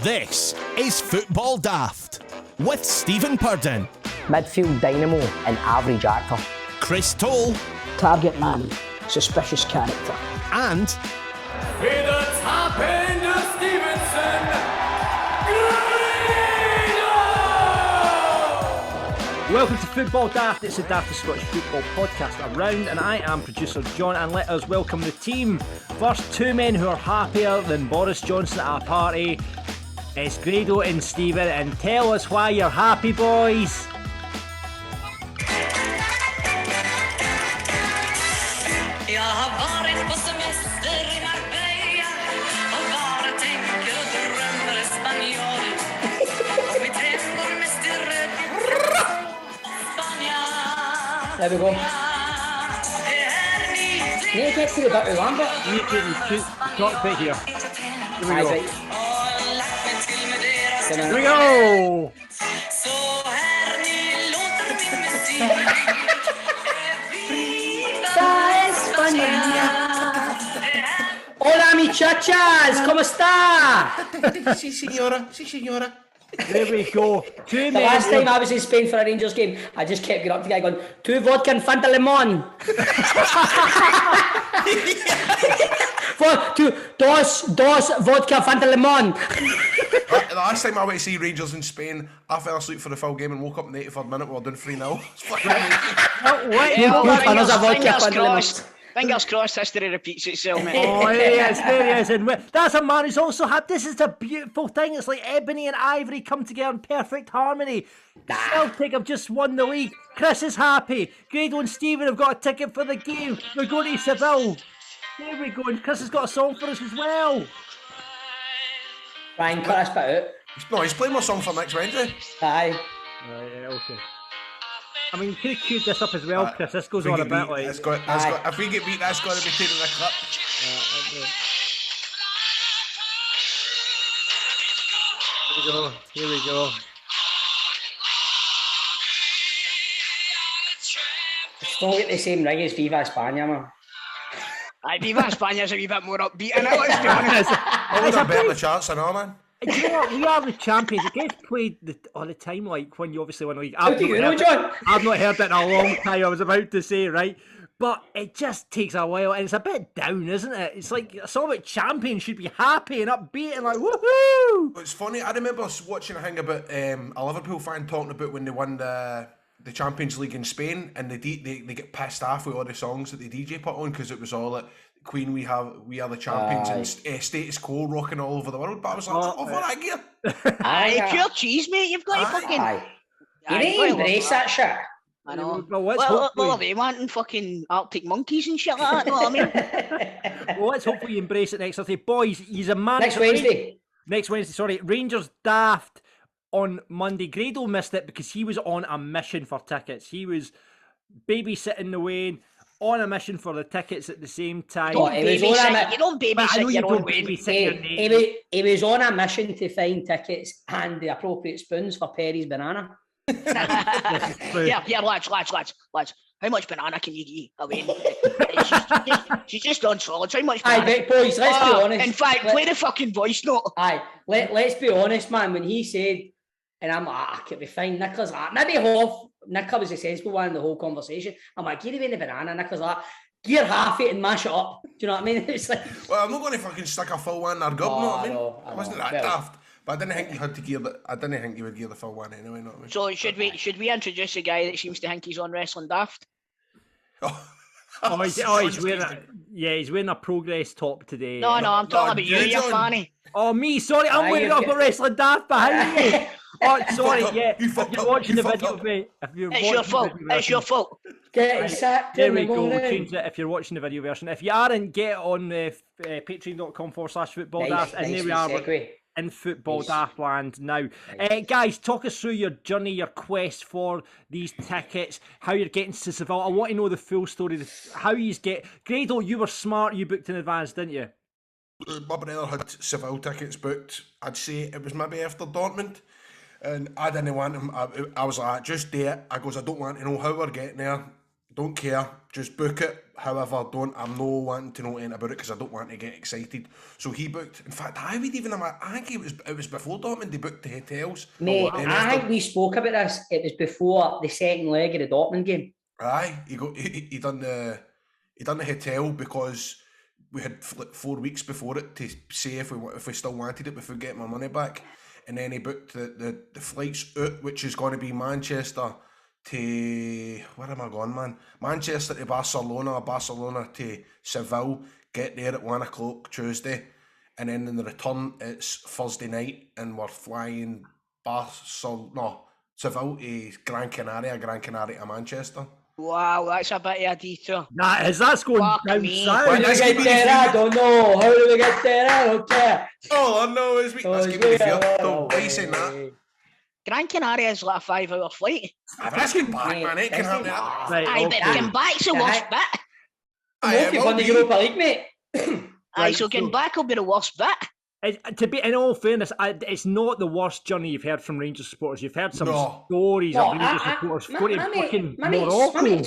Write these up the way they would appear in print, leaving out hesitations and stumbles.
This is Football Daft with Stephen Purden, midfield dynamo and average actor, Chris Toll, target man, suspicious character, and With the top end of Stevenson, Grado! Welcome to Football Daft. It's the daftest Scottish football podcast around, and I am producer John, and let us welcome the team. First, two men who are happier than Boris Johnson at a party. It's Grado and Stephen, and tell us why you're happy, boys. Jag har varit på semester i Marbella och bara tänker och drömmer Spanjol. Och mitt hem går mest i röd Spanien. There we go. Det get to the bit we want, but You can talk bit here. Here we go. Here we go. Så här ni låter min musik. Hola muchachas, ¿cómo está? Sí, señora. Sí, señora. There we go. Two The men. last time I was in Spain for a Rangers game, I just kept going up to the guy going, 2 vodka and Fanta Limon. Dos vodka Fanta Limon. The last time I went to see Rangers in Spain, I fell asleep for the full game and woke up in the 83rd minute. We were doing 3-0. It's fucking amazing. Another vodka Fingers Fanta Limon. crossed. Fingers crossed history repeats itself, mate. Oh, there he is. And that's a man who's also had, this is the beautiful thing, it's like ebony and ivory come together in perfect harmony. Celtic have just won the league. Chris is happy. Grado and Stephen have got a ticket for the game. We're going to Seville. There we go, and Chris has got a song for us as well. Ryan, cut this bit out. No, he's playing my song for next Wednesday. Aye. Right, yeah, okay. I mean, you could have queued this up as well, Chris. This goes on a bit like... If we get beat, that's got to be taken in a clip. Here we go. It's not get the same ring as Viva España, man. Aye, Viva España's a wee bit more upbeat, and let's be honest. I would have bet on the charts and all, man. Do you know what? We are the champions. It gets played all the time, like when you obviously win the league. How do you know, John? I've not heard it in a long time, I was about to say, right? But it just takes a while, and it's a bit down, isn't it? It's like a song about champions should be happy and upbeat and like, woohoo! It's funny, I remember watching a thing about a Liverpool fan talking about when they won the Champions League in Spain, and they get pissed off with all the songs that the DJ put on because it was all like Queen, we are the champions, and Status Quo rocking all over the world. But I was like, off all that gear. Aye, pure cheese, mate. You've got to fucking... You need to embrace that shit. I know. Well, Well, are they wanting fucking Arctic monkeys and shit like that? Know what I mean? Well, let's hopefully embrace it next Thursday. Boys, he's a man... Next Wednesday, sorry. Rangers daft on Monday. Grado missed it because he was on a mission for tickets. He was babysitting the Wayne, on a mission for the tickets at the same time. You don't babysit your own way. He was on a mission to find tickets and the appropriate spoons for Perry's banana. Yeah, lads. How much banana can you eat? I mean, she's just on solids. How much banana? Aye, but boys, let's be honest. In fact, play the fucking voice note. Aye, let's be honest, man. When he said, and I'm like, I could be fine. Nico's like, maybe half. Nicola was the sensible one in the whole conversation. I'm like, give me the banana. Nico's like, gear half it and mash it up. Do you know what I mean? It's like, Well, I'm not going to fucking stick a full one in our gob, know what I mean? I I wasn't know. that Well- daft. But I didn't think you had to gear I didn't think you would gear the full one anyway, know what I mean? So should we introduce a guy that seems to think he's on Wrestling Daft? He's wearing a Progress top today. No, I'm talking about you, John. Fanny. Oh, me, sorry, I'm wearing up a wrestling daft behind me. Oh, sorry, yeah. You If fucked you're up, watching you the fucked video up. of me, It's your fault. It's your fault. get sacked there in we the go. We'll morning. change it if you're watching the video version. If you aren't, get on patreon.com/football daft, and there we are. Segue. In football Nice. daft land now. Guys, talk us through your journey, your quest for these tickets, how you're getting to Seville. I want to know the full story, how you get... Grado, you were smart, you booked in advance, didn't you? My brother had Seville tickets booked. I'd say it was maybe after Dortmund. And I didn't want him. I was like, just do it. I goes, I don't want to know how we're getting there. don't care, just book it. However, I'm no wanting to know anything about it because I don't want to get excited. So he booked. In fact, I would even. I think it was before Dortmund. They booked the hotels. Mate, I think we spoke about this. It was before the second leg of the Dortmund game. Aye, he done the hotel because we had 4 weeks before it to say if we still wanted it before getting my money back, and then he booked the flights out, which is going to be Manchester to where am I going, man? Manchester to Barcelona to Seville. Get there at 1 o'clock Tuesday, and then in the return it's Thursday night, and we're flying Seville to Gran Canaria to Manchester. Wow, that's a bit of a detour. That's going Fuck down me. south. How do we get there? I don't know. How do we get there? I don't care. Oh, I know, that's giving me fear. Why are you saying that? Gran Canaria is like a 5-hour flight. Let's get back, man. It can happen. Right, Aye, but getting back's the worst bit. If won the Europa League, mate. Aye, so getting back will be the worst bit. To be in all fairness, it's not the worst journey you've heard from Rangers supporters. You've heard some No. stories of Rangers supporters going to fucking Morocco.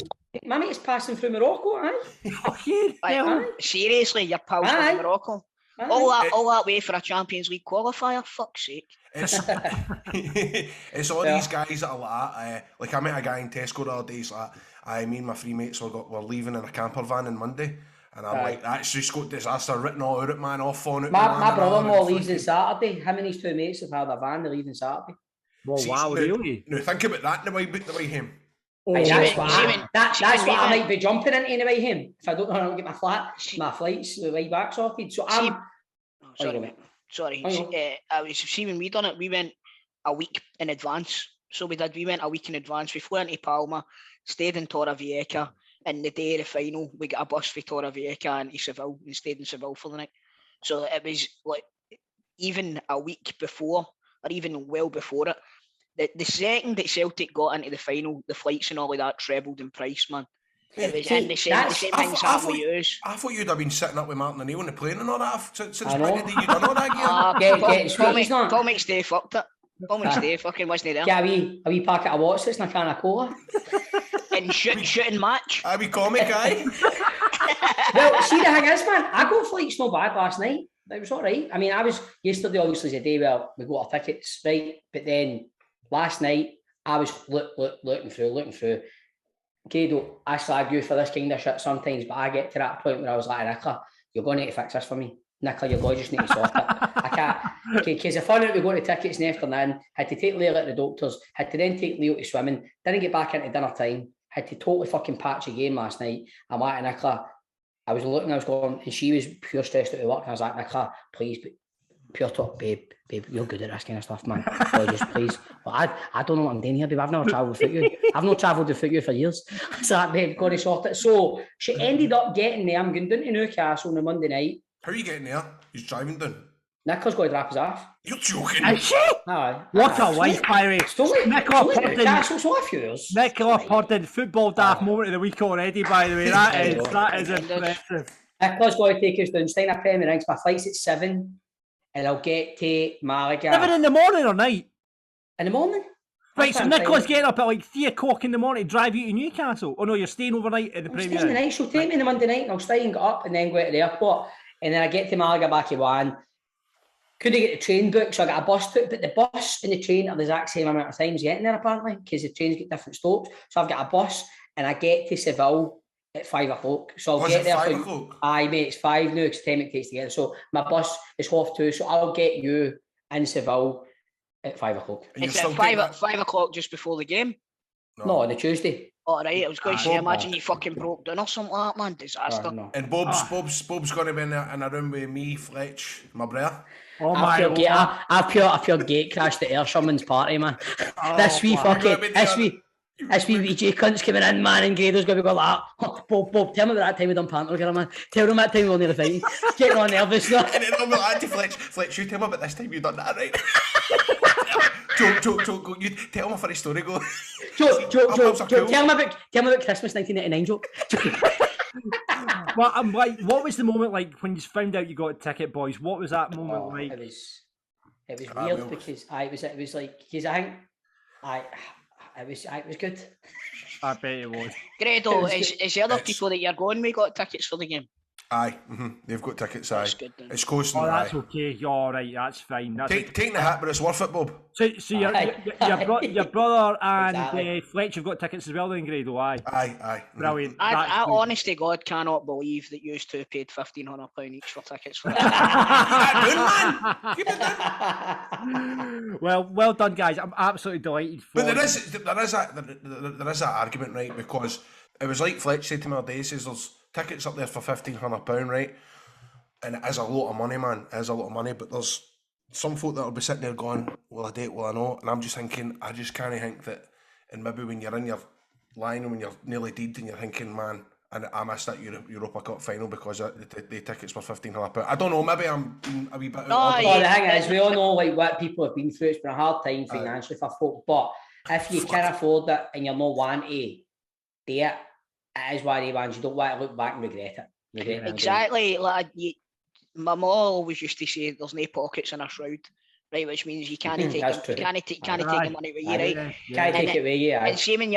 My mate's passing through Morocco, aye. Fucking hell. Like, seriously, your pals Aye. from Morocco. Aye. All that way for a Champions League qualifier, fuck's sake. It's all these guys that are like that. Like I met a guy in Tesco the other day. He's like, me and my three mates were leaving in a camper van on Monday, and I'm like, that's just got disaster written all out it, man. Off on it. My brother-in-law leaves on Saturday. Him and his two mates have had a van. They leave on Saturday. Well, wow, really? Now think about that. The way him. That's what I might be jumping into anyway. Him if I don't know how to get my flights the way back sorted. So I'm. Sorry, mate. Sorry. When we done it, we went a week in advance. So we went a week in advance. We flew into Palma, stayed in Torrevieja, and the day of the final, we got a bus for Torrevieja into Seville and stayed in Seville for the night. So it was like even a week before, or even well before it. The second that Celtic got into the final, the flights and all of that trebled in price, man. It was the same things happened with you. I thought you'd have been sitting up with Martin O'Neill on the plane and all that since back in the day. You done all that gear. Paul McStay fucked it. Paul McStay fucking wasn't there. Yeah, a wee packet of Watsits and a can of cola. And shooting match. A wee comic, aye. Well, see the thing is, man, I got flights no bad last night. It was all right. I mean, I was yesterday obviously is a day where we got our tickets, right? But then last night I was looking through. Grado, I slag you for this kind of shit sometimes, but I get to that point where I was like, Nicola, you're going to need to fix this for me. Nicola, you're going to just need to sort it. I can't. Because I found out we got to tickets in the afternoon, had to take Leo at the doctors, had to then take Leo to swimming, didn't get back into dinner time, had to totally fucking patch a game last night. I'm like, Nicola, I was going, and she was pure stressed out of work. And I was like, Nicola, please, pure talk, babe, you're good at this kind of stuff, man. Just please. Well, I don't know what I'm doing here, babe. I've never travelled without you. I've not travelled without you for years. So that, babe, got to sort it. So she ended up getting there. I'm going down to Newcastle on a Monday night. How are you getting there? He's driving down. Nicola's got to drop us off. You're joking. Is she? What a wife, Pirate. Nicola Purden, football daft moment of the week already, by the way. That is impressive. Nicola's got to take us down. Stein a Premier League. My flight's at 7. And I'll get to Malaga. 7 in the morning or night? In the morning. Right, so Nicola's getting up at like 3 o'clock in the morning to drive you to Newcastle. Oh no, you're staying overnight at the Premier League. She'll take me on the Monday night and I'll stay and get up and then go to the airport. And then I get to Malaga back at 1. Couldn't get the train booked, so I got a bus booked. But the bus and the train are the exact same amount of times getting there apparently, because the trains get different stops. So I've got a bus and I get to Seville at 5 o'clock. So I'll get there. 5 o'clock? Aye, mate, it's 5 now because the time it takes to get there. So my bus is 2:30, so I'll get you in Seville at 5 o'clock. It's at 5 o'clock just before the game? No, on the Tuesday. All right, I was going to say, imagine you fucking broke down or something like that, man. Disaster. No. And Bob's going to be in a room with me, Fletch, my brother. Oh my God. I've pure gate crashed at Arsherman's party, man. This wee VJ cunt's coming in, man, and Grado's going to go like, oh, Bob, tell me about that time we done Panther Girl, man. Tell them that time we won the fight. Getting on nervous now. And then I'm like, Fletch, you tell me about this time you done that, right? Joe, go, you tell me a funny story, go. Joe, tell me about Christmas 1999, Joe. Well, I'm like, what was the moment like when you found out you got a ticket, boys? What was that moment like? It was weird because it was like, because I think It was good. I bet it was. Grado, is the other people that you're going with got tickets for the game? Aye, they've got tickets. Aye, That's good then. it's costing. Oh, that's aye. okay. You're all right. That's fine. That's Taking the hit, but it's worth it, Bob. So your brother and Exactly. Fletch have got tickets as well then, Grado, aye? Aye. Brilliant. I That's good. honest to God cannot believe that you two paid £1,500 each for tickets for that. Keep it down. Well done, guys. I'm absolutely delighted for But there is that argument, right? Because it was like Fletch said to me the other day, he says there's tickets up there for £1,500, right? And it is a lot of money, man. It is a lot of money, but there's some folk that will be sitting there going, will I do it, will I not? And I'm just thinking, I just can't think that, and maybe when you're in your line and when you're nearly dead and you're thinking, man, and I missed that Europa Cup final because the tickets were £1,500. I don't know, maybe I'm a wee bit... Well, the thing is, we all know like what people have been through. It's been a hard time financially for folk, but if you can afford it and you're not wanting to do it, it is one of the ones you don't want to look back and regret it. Exactly. Like my mum always used to say, "There's no pockets in a shroud," right? Which means you can't take take the money with you, right? Can't take it with you. And see when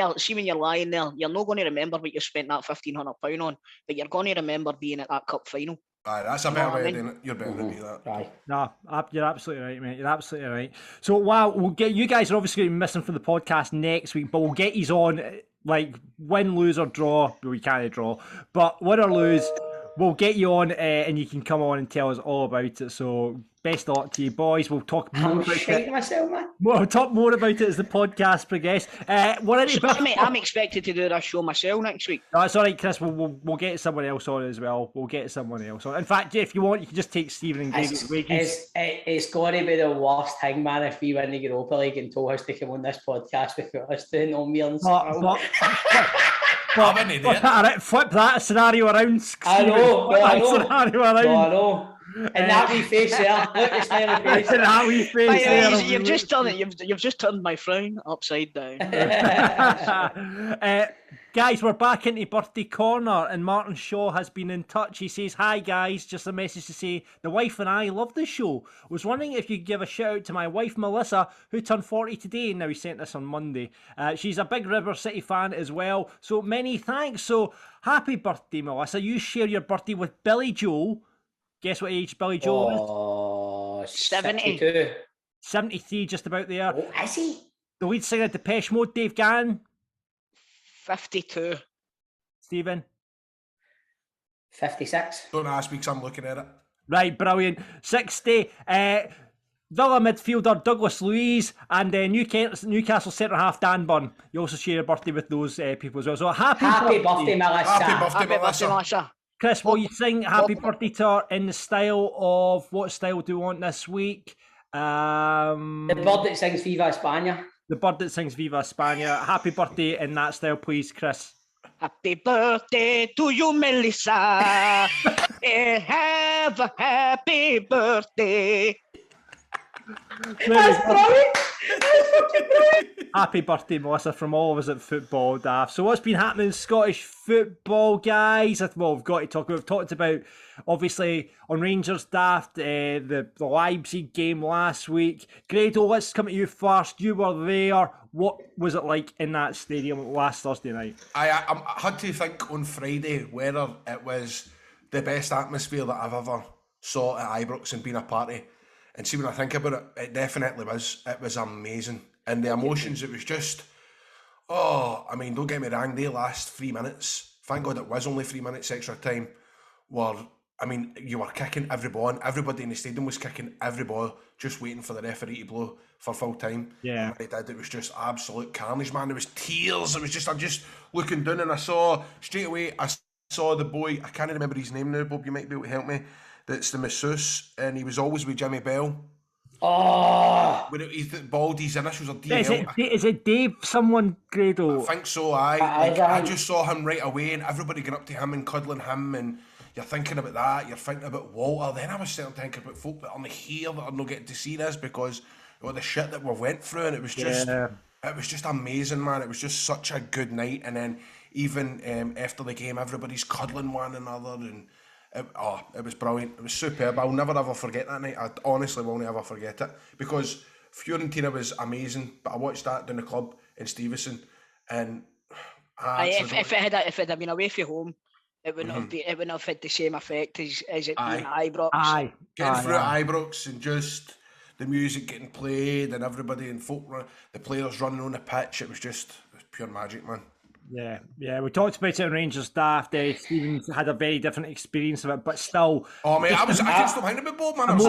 you're lying there, you're not going to remember what you spent that £1,500 on, but you're going to remember being at that cup final. Aye, that's a better way of doing it. You're better than me, that. Right. No, you're absolutely right, mate. You're absolutely right. So, wow, we'll get you guys are obviously going to be missing from the podcast next week, but we'll get you on, like, win, lose, or draw. We can't draw, but win or lose, we'll get you on, and you can come on and tell us all about it. So, best of luck to you, boys. We'll talk more I'm about shaking it. myself, man. We'll talk more about it as the podcast progresses. I'm expected to do that show myself next week. No, it's all right, Chris. We'll get someone else on as well. We'll get someone else on. In fact, if you want, you can just take Stephen and Grady's wages. It's going to be the worst thing, man, if we win the Europa League and told us to come on this podcast without us doing all meals. Flip that scenario around. I know. And that wee face there. Look, the smiley face. That wee face there. You've just turned my frown upside down. Guys, we're back into Birthday Corner, and Martin Shaw has been in touch. He says, "Hi guys, just a message to say the wife and I love the show. Was wondering if you could give a shout out to my wife Melissa, who turned 40 today." Now, he sent this on Monday. She's a big River City fan as well, so many thanks. So happy birthday, Melissa. You share your birthday with Billy Joel. Guess what age Billy Joel is? 72. 73, just about there. Oh, is he? The lead singer of Depeche Mode, Dave Gann. 52. Stephen? 56. Don't ask me because I'm looking at it. Right, brilliant. 60. Villa midfielder Douglas Luiz, and Newcastle centre-half Dan Burn. You also share a birthday with those people as well. So happy birthday, Melissa. Happy birthday, Melissa. Chris, will you sing happy birthday to her in the style of, what style do you want this week? The bird that sings Viva España. The bird that sings Viva España. Happy birthday in that style, please, Chris. Happy birthday to you, Melissa. Have a happy birthday. That's brilliant. Happy birthday, Melissa, from all of us at Football Daft. So what's been happening in Scottish football, guys? Well, we've got to talk. We've talked about, obviously, on Rangers Daft, the Leipzig game last week. Grado, let's come to you first. You were there. What was it like in that stadium last Thursday night? I had to think on Friday whether it was the best atmosphere that I've ever saw at Ibrox and been a party. And see, when I think about it, it definitely was. It was amazing. And the emotions, it was just, I mean, don't get me wrong, the last 3 minutes, thank God it was only 3 minutes extra time, you were kicking every ball, and everybody in the stadium was kicking every ball, just waiting for the referee to blow for full time. Yeah. And it was just absolute carnage, man. There was tears. It was just, I'm just looking down and I saw the boy, I can't remember his name now, Bob, you might be able to help me. That's the masseuse, and he was always with Jimmy Bell. Oh! He's bald, his initials are DL. Is it Dave someone, Grado? I think so, I just saw him right away, and everybody going up to him and cuddling him, and you're thinking about that, you're thinking about Walter. Then I was starting to think about folk that are here that are not getting to see this because of the shit that we went through, and it was just amazing, man. It was just such a good night, and then even after the game, everybody's cuddling one another, and it was brilliant. It was superb. I'll never ever forget that night. I honestly will never forget it because Fiorentina was amazing, but I watched that down the club and Stevenson. And if it had been away from home, it wouldn't have it wouldn't have had the same effect as it being at Ibrox. Getting through at Ibrox and just the music getting played and everybody and the players running on the pitch, it was pure magic, man. Yeah. We talked about it on Rangers Daft. Stephen had a very different experience of it, but still. Oh, mate, I couldn't stop hanging with Bob, man. I was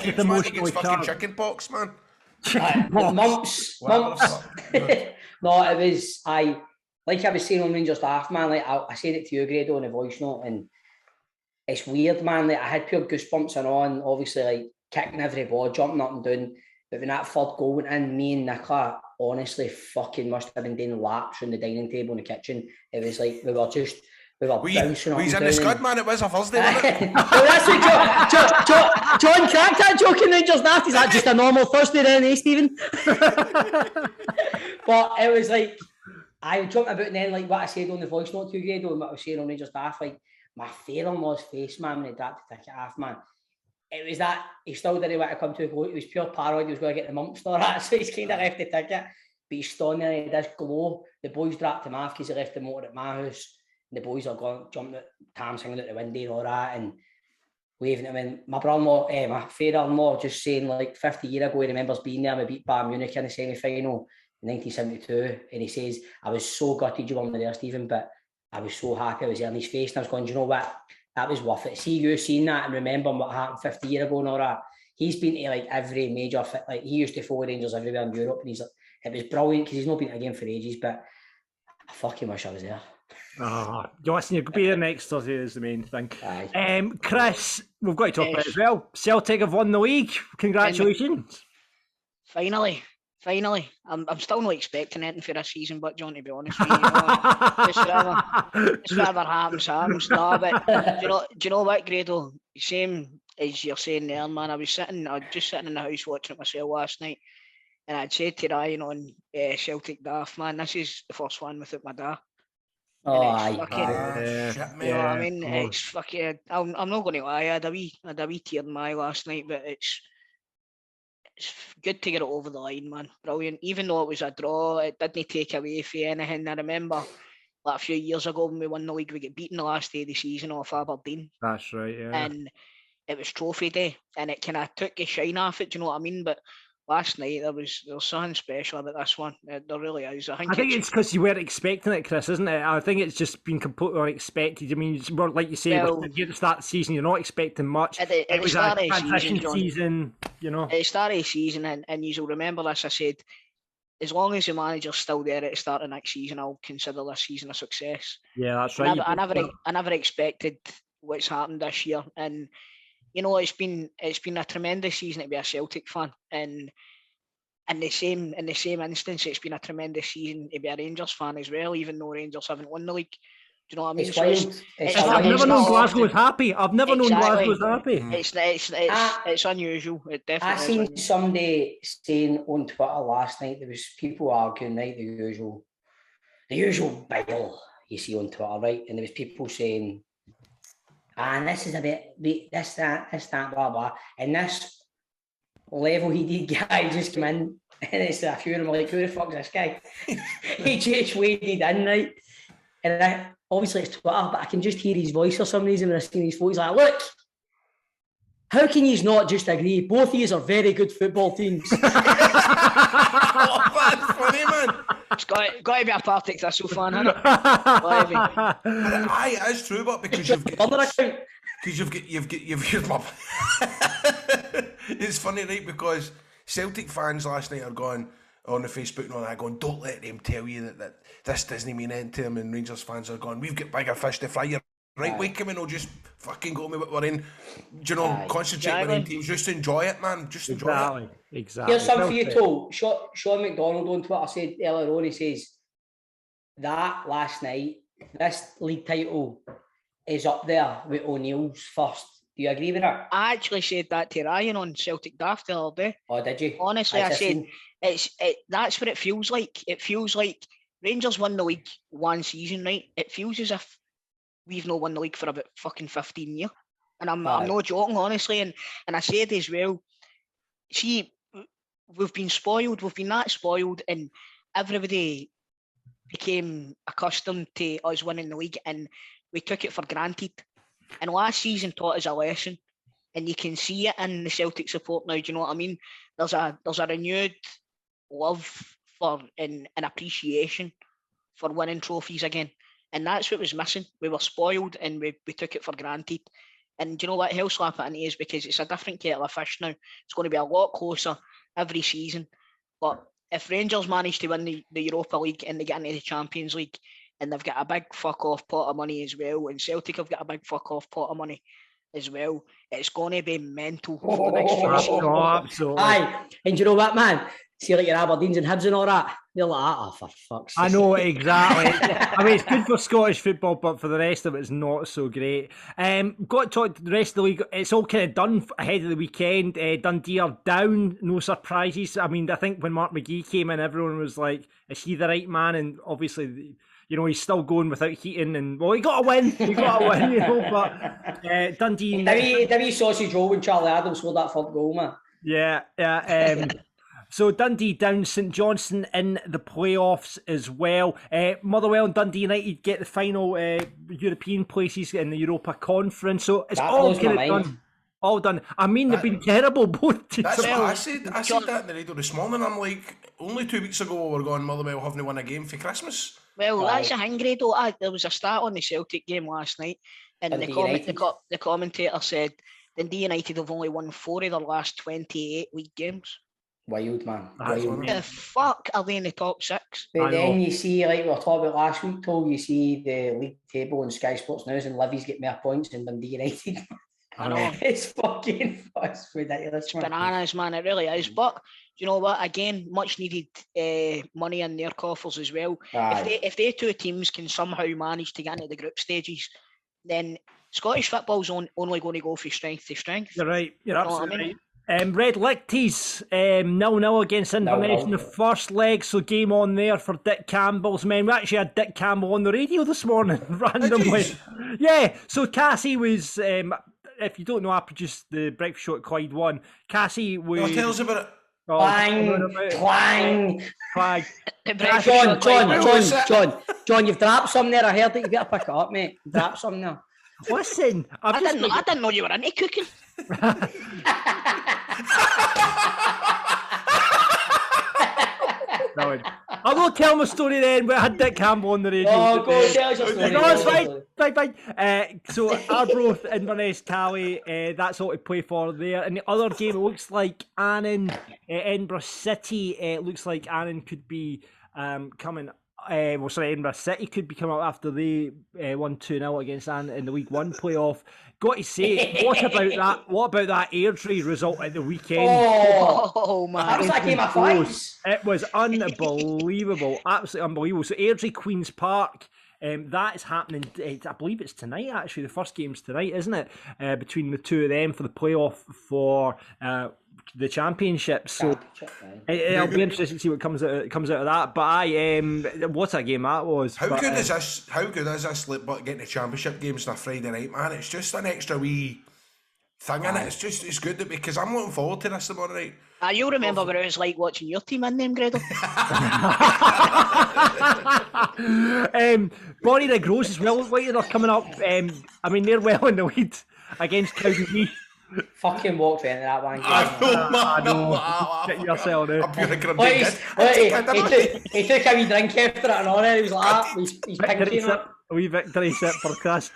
emotionally fucking chicken pox, man. Mumps. No, it was like I was saying on Rangers Daft, man. Like I said it to you, Grado, in a voice note, and it's weird, man. Like I had pure goosebumps and on, obviously, like kicking every ball, jumping up and down. But when that third goal went in, me and Nicola honestly fucking must have been doing laps on the dining table in the kitchen. It was like we were bouncing up. He's in the scud, man. It was a Thursday, wasn't it? Well, that's what John cracked that joke in Rangers Daft. Is that just a normal Thursday then, eh, Stephen? But it was like I jumped about, and then like what I said on the voice note to you, Grado, and what I was saying on Rangers Daft, like my father-in-law's face, man, when he dropped the ticket off, man. It was that he still didn't want to come to a goal. It was pure paranoid. He was going to get the mumps or that, so he's kind of left the ticket. But he's standing there, he does glow. The boys dropped him off because he left the motor at my house. And the boys are going, jumping at Tam's hanging out the window and all that, and waving at him. And my brother-in-law, my father-in-law, just saying like 50 years ago, he remembers being there. We beat Bayern Munich in the semi-final in 1972, and he says, I was so gutted you weren't there, Stephen, but I was so happy I was there in his face. And I was going, do you know what? That was worth it. See you seeing that and remembering what happened 50 years ago and all that. He's been to like every major, like he used to follow Rangers everywhere in Europe, and it was brilliant because he's not been to a game for ages, but I fucking wish I was there. Listen, you'll be there next Thursday is the main thing. Chris, we've got to talk about it as well. Celtic have won the league. Congratulations. Finally. I'm still not expecting anything for this season, but John, to be honest with you, it's whatever happens. No, but do you know what, Grado? Same as you're saying there, man. I was just sitting in the house watching it myself last night, and I'd said to Ryan on Celtic Daft, man, this is the first one without my dad. Shit, you know what I mean? It's fucking. I'm not going to lie. I had a wee tear in my eye last night, but it's good to get it over the line, man. Brilliant. Even though it was a draw, it didn't take away from anything. I remember like a few years ago when we won the league, we got beaten the last day of the season off Aberdeen. That's right, yeah. And it was trophy day, and it kind of took a shine off it. Do you know what I mean? But last night there was something special about this one. There really is. I think it's because you weren't expecting it, Chris, isn't it? I think it's just been completely unexpected. I mean, like you say, at the start of the season, you're not expecting much. It was a transition season, you know. At the start of the season, and you'll remember this, I said, as long as the manager's still there at the start of next season, I'll consider this season a success. Yeah, that's right. I never expected what's happened this year, and you know, it's been a tremendous season to be a Celtic fan, and in the same instance, it's been a tremendous season to be a Rangers fan as well, even though Rangers haven't won the league. Do you know what I mean? I've never known Glasgow was happy. I've never known Glasgow was happy. It's unusual. It definitely. I seen somebody saying on Twitter last night, there was people arguing, right, the usual bile you see on Twitter, right, and there was people saying, and this is a bit this, that, blah, blah. And this level-headed guy just came in, and it's a few of them like, who the fuck is this guy? He just waded in, right? And obviously it's Twitter, but I can just hear his voice for some reason when I see his photos. He's like, look, how can you not just agree? Both of you are very good football teams. Oh, that's funny, man. It's got to be a Partick Thistle fan, hasn't it? Aye, it is true, but because you've got it's funny, right? Because Celtic fans last night are going on the Facebook and all that, going, don't let them tell you that this doesn't mean anything to them, and Rangers fans are going, we've got bigger fish to fry. You're right, wake him in, or just fucking go me what we're in. Do you know, concentrate on them teams, just enjoy it, man. Just enjoy it. Exactly. Here's something for you, Toe. Sean McDonald on Twitter said earlier on, he says that last night, this league title is up there with O'Neill's first. Do you agree with that? I actually said that to Ryan on Celtic Daft the other day. Oh, did you? Honestly, I said that's what it feels like. It feels like Rangers won the league one season, right? It feels as if we've not won the league for about fucking 15 years. And I'm not joking, honestly. And I said as well, see, we've been spoiled. We've been that spoiled. And everybody became accustomed to us winning the league, and we took it for granted. And last season taught us a lesson, and you can see it in the Celtic support now. Do you know what I mean? There's a renewed love for and appreciation for winning trophies again, and that's what was missing. We were spoiled, and we took it for granted. And do you know what? Hell slap it into is because it's a different kettle of fish now. It's going to be a lot closer every season. But if Rangers manage to win the Europa League and they get into the Champions League, and they've got a big fuck off pot of money as well, and Celtic have got a big fuck off pot of money as well, it's going to be mental for the next few seasons. Absolutely. Aye, and do you know what, man? See, like your Aberdeens and Hibs and all that, they're like, oh, for fuck's sake. I know, exactly. I mean, it's good for Scottish football, but for the rest of it, it's not so great. Got to talk to the rest of the league. It's all kind of done ahead of the weekend. Dundee are down, no surprises. I mean, I think when Mark McGee came in, everyone was like, is he the right man? And obviously, you know, he's still going without heating, and well, he got a win, you know. But Dundee, the wee sausage roll when Charlie Adams scored that third goal, man. Yeah. So Dundee down, St Johnstone in the playoffs as well. Motherwell and Dundee United get the final European places in the Europa Conference. So it's That all blows my kind of mind. done. All done. I mean, they've been terrible both teams. That's what I said. I said that in the radio this morning. I'm like, only 2 weeks ago we were going Motherwell having won a game for Christmas. Well, that's a hang, Grado. There was a stat on the Celtic game last night, and the commentator said Dundee United have only won 4 of their last 28 league games. Wild, man. Wild. The fuck are they in the top 6? But then you see, like we were talking about last week, Told you see the league table on Sky Sports News, and Livy's get more points than Dundee United. I know. It's ridiculous. It's bananas, man. It really is. But you know what? Again, much needed money in their coffers as well. If they two teams can somehow manage to get into the group stages, then Scottish football's only going to go from strength to strength. You're right. You're absolutely right. Red Lichties 0-0 against Inverness in the first leg, so game on there for Dick Campbell's men. We actually had Dick Campbell on the radio this morning randomly. Yeah, so Cassie was, if you don't know, I produced the breakfast show at Clyde 1. Cassie was... Tell us about it. Clang. John, you've dropped some there. I heard it. You better pick it up, mate. Drop some there. Listen, I didn't know you were into cooking. No, I will tell my story then, but I had Dick Campbell on the radio. Oh, go tell us your story. No, it's fine. So Arbroath, Inverness, Cali, that's all to play for there. And the other game, it looks like Annan, Edinburgh City. It looks like Annan could be coming. Edinburgh City could be coming up after they won 2-0 against Annan in the League One playoff. Got to say, what about that Airdrie result at the weekend? Oh man, that was that game of fights. It was unbelievable, absolutely unbelievable. So Airdrie, Queen's Park. That is happening, I believe it's tonight actually, the first game's tonight, isn't it? Between the two of them for the playoff for the championship. So it'll be interesting to see what comes out of that. But what a game that was. How good is this like, getting the championship games on a Friday night, man? It's just an extra wee thing in it. It's good because I'm looking forward to this tomorrow night. You'll remember what it was like watching your team in them, Grado. Bonnie Rig Rose as well. They're coming up. I mean, they're well in the lead against Cowdenbeath. Fucking walked into that one. I know. Get yourself now. He took a wee drink after it and on it. He was like, he's pinking it. A wee victory sip for Chris.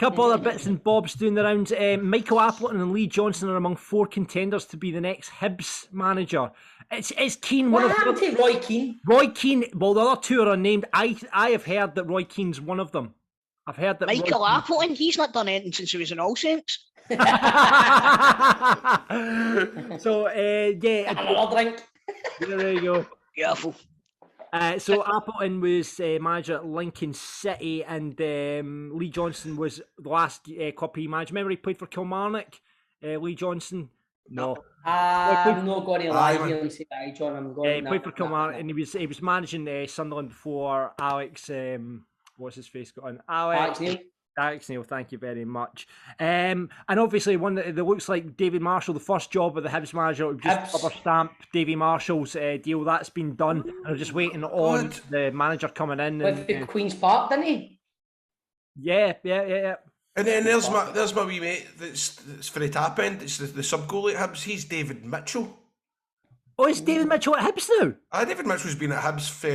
Couple other bits and bobs doing the rounds. Michael Appleton and Lee Johnson are among 4 contenders to be the next Hibs manager. It's Keane. What happened to Roy Keane? Roy Keane. Well, the other 2 are unnamed. I have heard that Roy Keane's one of them. I've heard that Michael Appleton. He's not done anything since he was in All Saints. So yeah, another drink. There you go. Beautiful. So Appleton was manager at Lincoln City, and Lee Johnson was the last club he managed. Remember he played for Kilmarnock? Lee Johnson? No. I'm not going to lie here and say that, John. I'm going. He played for Kilmarnock, and he was managing Sunderland before Alex. What's his face got on? Alex Thanks, Neil. Thank you very much. And obviously, one that looks like David Marshall, the first job of the Hibs manager, just rubber stamp Davy Marshall's deal. That's been done. And I'm just waiting on the manager coming in. With the Queen's Park, didn't he? Yeah. And then there's my wee mate that's for the tap end. It's the sub goalie at Hibs. He's David Mitchell. Oh, it's David Mitchell at Hibs now? David Mitchell's been at Hibs for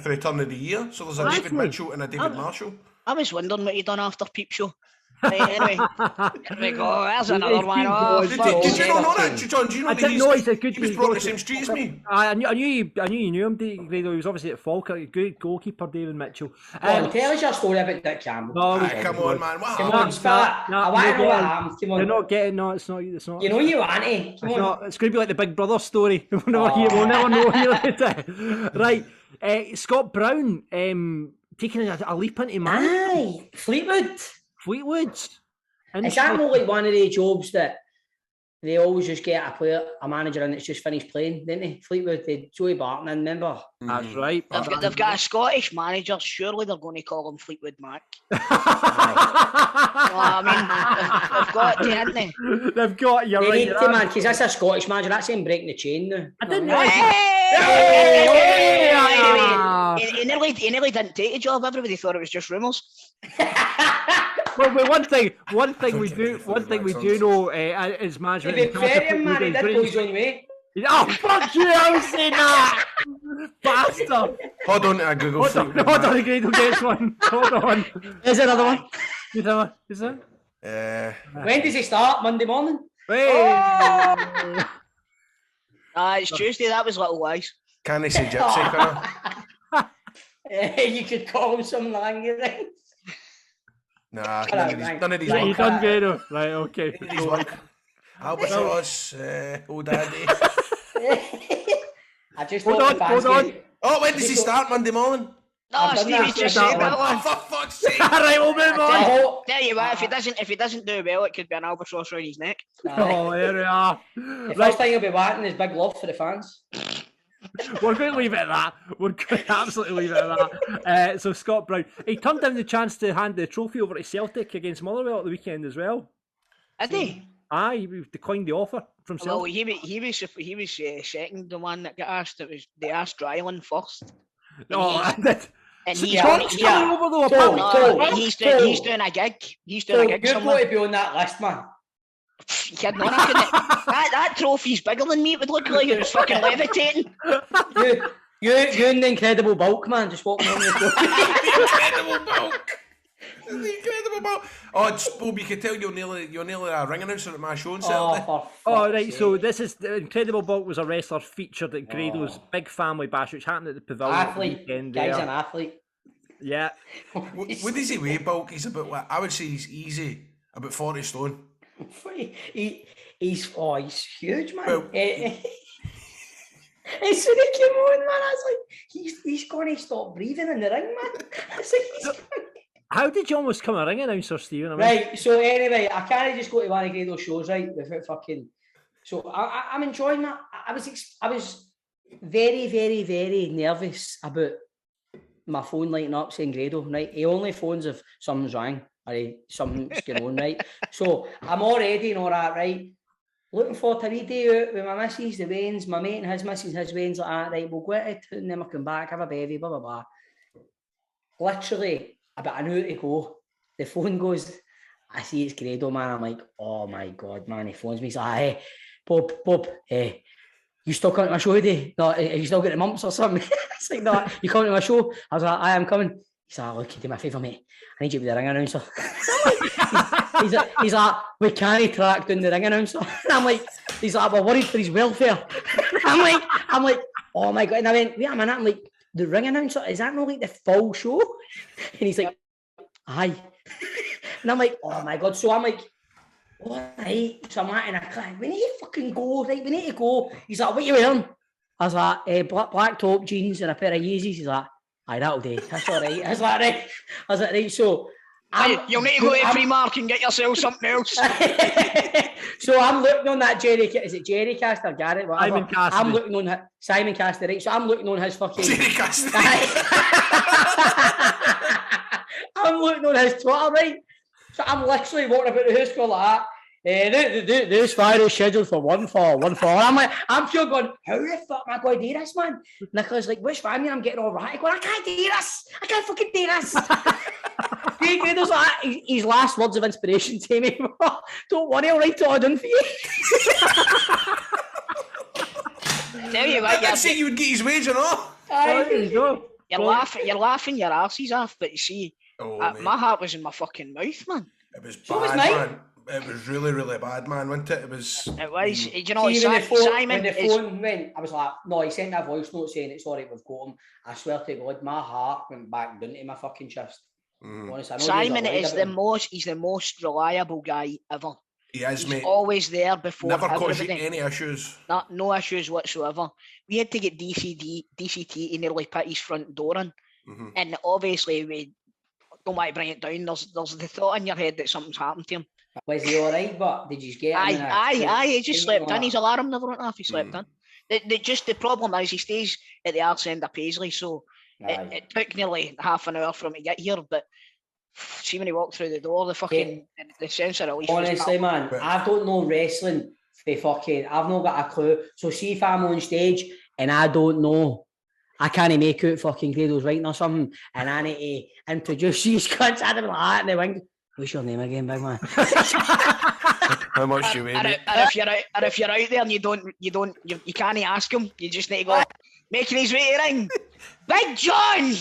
the turn of the year. So there's a David Mitchell and a David Marshall. I was wondering what he done after Peep Show. Right, anyway, here we go. There's another one. Oh, Did you not know that, John? Do you know I didn't know he's a good. he was brought on the same street as me? I knew you knew him, Grado. He was obviously at Falkirk. Good goalkeeper, David Mitchell. Tell us your story about Dick Campbell. No, come on, man. What Come happened? on, start. I want to know what happened. Come on. You're not getting. No, it's not. It's not. You know you want to. Come on. It's going to be like the Big Brother story. We'll never know here about it. Right, Scott Brown taking a leap into man. Aye, Fleetwood. Is that not like one of the jobs that they always just get a manager in that's just finished playing, didn't they? Fleetwood, Joey Barton, remember? That's right. They've got a Scottish manager. Surely they're going to call him Fleetwood Mac. I mean, they've got to, haven't they? They've got. You're right. They need to, man, because that's a Scottish manager. That's him breaking the chain now. I didn't know. He nearly didn't take the job. Everybody thought it was just rumours. Well, one thing we do know is management. If it's fair, man, he did go his own way. Oh, fuck you! I was saying that, bastard. Hold on, I Google. Hold on, Grado gets one. Hold on. There's another one. Is that? When does he start? Monday morning. Hey. It's Tuesday. That was Little Wise. Can they say gypsy? You could call him some language. Nah, none of these You work. done, Grado? Right, okay. None of these work. Albatross, old daddy. I just Hold on. Oh, when does he start? Monday morning? No, Stevie's just said that one. For fuck's sake! Right, we'll move on. Tell you what, if he doesn't do well, it could be an albatross around his neck. Oh, there we are. The first thing he'll be wanting is big love for the fans. We're going to leave it at that. We're going to absolutely leave it at that. So Scott Brown, he turned down the chance to hand the trophy over to Celtic against Motherwell at the weekend as well. Did he? Aye, he declined the offer from Celtic. Well, he was second, the one that got asked. They asked Dryland first. And he's doing a gig. He's doing a gig You're somewhere. going to be on that list, man. You kidding? That trophy's bigger than me. It would look like it was fucking levitating. You and the Incredible Bulk, man, just walking on the floor. Incredible bulk. The incredible bulk. Oh, Bob, you can tell you're nearly a ring announcer at my show on Saturday. Oh, right. So this is the Incredible Bulk was a wrestler featured at Grado's big family bash, which happened at the Pavilion. Athlete. Guy's an athlete. Yeah. What does he weigh, Bulk? He's about what? I would say he's easy about 40 stone. He's huge, man. Well, As soon as he came on, man, I was like, he's going to stop breathing in the ring, man. I was like, how did you almost become a ring announcer, Stephen? Right, so anyway, I can't just go to one of Grado's shows, right, without fucking... So I'm enjoying that. I was very, very, very nervous about my phone lighting up saying Grado, right? He only phones if something's wrong or something's going on, right? So I'm all ready and all that, right? Looking forward to a wee day out with my missus, the Waynes, my mate and his missus, his Waynes, like that, right? We'll go out to town and then we'll come back, have a bevy, blah, blah, blah. Literally, about an hour to go, the phone goes, I see it's Grado, man. I'm like, oh my God, man. He phones me, he's like, hey, Bob, you still coming to my show today? No, have you still got the mumps or something? It's like, no, you coming to my show? I was like, I am coming. He's like, look, you do me a favour, mate. I need you to be the ring announcer. he's like, we can't track down the ring announcer. And I'm like, he's like, we're worried for his welfare. I'm like, oh my God. And I went, wait a minute. I'm like, the ring announcer, is that not like the full show? And he's like, aye. And I'm like, oh my God. So I'm like, all right. So I'm like, and I click, we need to fucking go, right? We need to go. He's like, what are you wearing? I was like, black top, jeans, and a pair of Yeezys. He's like, aye, that'll do. That's all right. I was like, right. So you'll need to go to Primark and get yourself something else. So I'm looking on that is it Jerry Cast or Garrett? Whatever. Simon Cassidy. I'm looking on Simon Cassidy, right? So I'm looking on his fucking Jerry Cassidy. I'm I'm looking on his Twitter, right? So I'm literally walking about the house going like that. This fire is scheduled for 1-4. And I'm like, I'm pure going, how the fuck am I going to do this, man? Nicholas like, which family I'm getting all right? Going, I can't do this. I can't fucking do this. Grado's like, his last words of inspiration to me, don't worry, I'll write it all done for you. Tell you what, I'd say you would get his wage and all. There you go. you're laughing your arses off, but you see, my heart was in my fucking mouth, man. It was So was bad, mine. man. It was really, really bad, man, wasn't it? It was. It was. You know, See, when Simon the is. phone went, I was like, no, he sent me a voice note saying it's alright, we've got him. I swear to God, my heart went back down to my fucking chest. Honestly, I know Simon there's a is lie about him. he's the most reliable guy ever. He is, He's mate. always there before Never caused you everybody. any issues. No issues whatsoever. We had to get DCT to nearly put his front door in. And obviously we don't want to bring it down. There's the thought in your head that something's happened to him. Was he alright, but did you get him? Aye, he just slept in. His Like, alarm never went off, he slept in. The problem is he stays at the arse end of Paisley, so it took nearly half an hour for him to get here, but see when he walked through the door, the sense of relief. honestly, man, I don't know wrestling for fucking, I've not got a clue. So see if I'm on stage and I don't know, I can't make out fucking Grado's writing or something, and I need to introduce these cunts. I'd be like that in the wing. What's your name again, big man? How much do you weigh, And mate? if you're out there and you can't ask him, you just need to go making his way to the ring. Big John!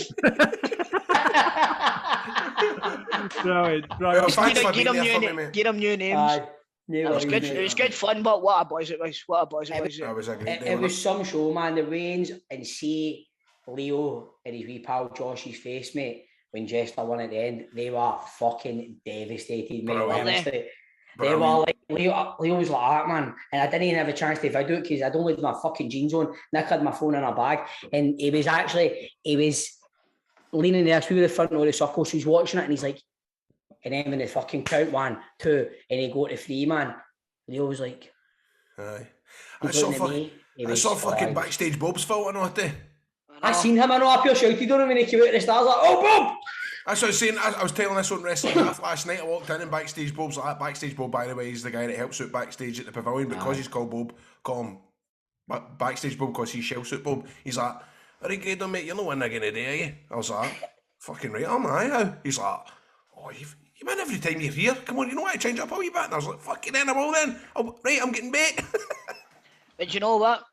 Brilliant. Well, Brilliant. thanks for Get being him there for me, new, mate. get him new names. Aye. It was good. It was good fun, but what a boys it was. What a boys it was. That was a great day. It was some show, man. The Reigns and see Leo and his wee pal Josh's face, mate, when Jester won at the end, they were fucking devastated, mate. Brilliant. Honestly. They were like, Leo was like that, man. And I didn't even have a chance to video it because I'd only had my fucking jeans on. Nick had my phone in a bag. And he was leaning there through the front of the circle. So he's watching it and he's like, and then when the fucking count 1, 2, and he go to 3, man, Leo was like, Aye. he's looking at me. I saw fucking backstage Bob's fault, I know it. I seen him, I know, I pure shouted on him when he came out of the stars, like, oh, Bob! That's what I was saying. I was telling this on Wrestling Half last night. I walked in and backstage Bob's like that. Backstage Bob, by the way, is the guy that helps out backstage at the pavilion. Because he's called Bob, call him backstage Bob because he's shell suit Bob. He's like, alright, Grado, mate, you're not winning again today, are you? I was like, fucking right, am I? How? He's like, oh, you win every time you're here. Come on, you know what? I change up a wee bit. And I was like, fucking then, I will then. Right, I'm getting bait. But you know what?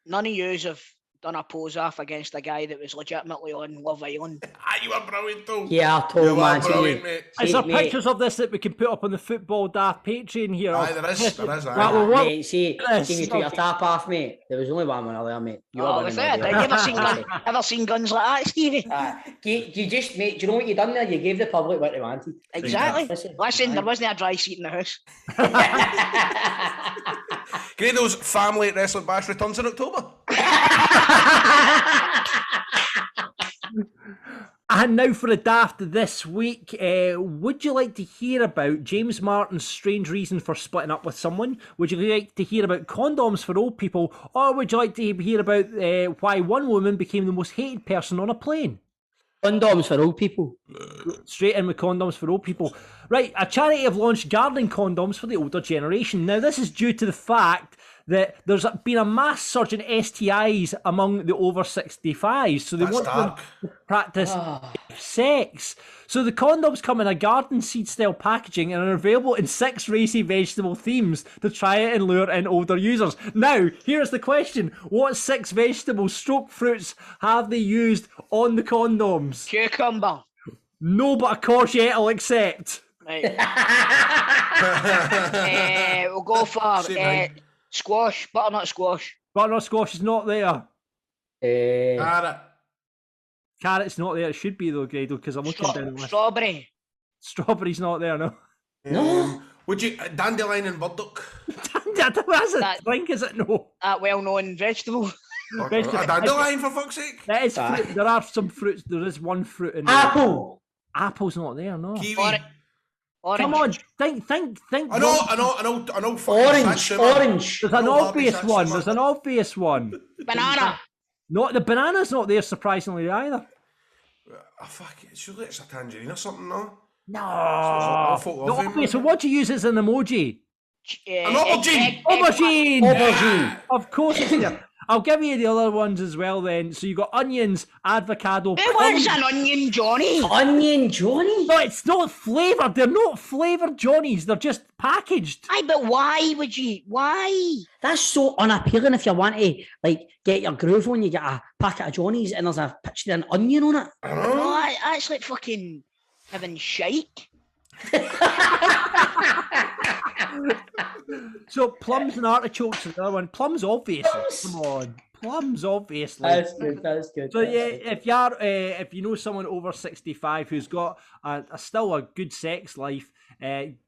None of yous have done a pose off against a guy that was legitimately on Love Island. You were brilliant, though. Yeah, I told You were man. brilliant, mate. Is there mate. pictures of this that we can put up on the Football Daft Patreon here? Aye, there is, Right, aye. well, what- Mate, see me put your tap off, mate. There was only one winner there, mate. You were Oh, winning was there, that? yeah. You ever seen guns like that, Stevie? You just, mate, do you know what you done there? You gave the public what they wanted. Exactly. Listen, Listen, there aye. wasn't a dry seat in the house. Grado's Family Wrestling Bash returns in October. And now for the daft this week. Would you like to hear about James Martin's strange reason for splitting up with someone? Would you like to hear about condoms for old people? Or would you like to hear about why one woman became the most hated person on a plane? Condoms for old people. Straight in with condoms for old people. Right, a charity have launched gardening condoms for the older generation. Now, this is due to the fact that there's been a mass surge in STIs among the over 65s. So they That's want dark. them to practice sex. So the condoms come in a garden seed style packaging and are available in 6 racy vegetable themes to try it and lure in older users. Now, here's the question. What 6 vegetable stroke fruits have they used on the condoms? Cucumber. No, but a courgette will accept. Right. We'll go for squash, butternut squash. Butternut squash is not there. Carrot. Carrot's not there. It should be though, Grado, because I'm looking down the list. Strawberry. Strawberry's not there, no. No. Would you dandelion and burdock? That's a drink, is it? No. That well-known vegetable. A dandelion for fuck's sake. That is fruit. There are some fruits. There is one fruit in there. Apple. Apple's not there, no. Kiwi. Orange. Come on, think. I know. Orange. Orange. There's an obvious one. There's an obvious one. Banana. Not the banana's not there surprisingly either. Surely it's a tangerine or something, no? No. Awful of him. Okay, so what do you use as an emoji? An aubergine! Aubergine! Aubergine. Of course it's there. I'll give you the other ones as well then. So you got onions, avocado, Who wants an onion, Johnny? Onion Johnny? No, it's not flavoured. They're not flavoured Johnnies. They're just packaged. Aye, but why would you? Why? That's so unappealing if you want to like get your groove on, you get a packet of Johnnies and there's a picture of an onion on it. No, that's like fucking having shite. So plums and artichokes is the other one. Plums, obviously. Come on. Plums, obviously. That's good. So yeah, if you know someone over 65 who's got still a good sex life, they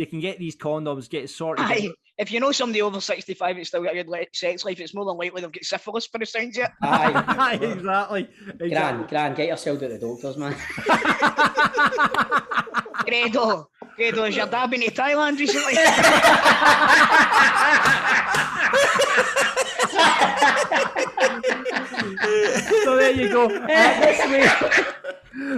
can get these condoms, get it sorted. Aye, if you know somebody over 65 that's still got a good sex life, it's more than likely they've got syphilis by the sounds of it. Aye. Exactly. Gran, get yourself to the doctors, man. Grado, has your dad been to Thailand recently? So there you go.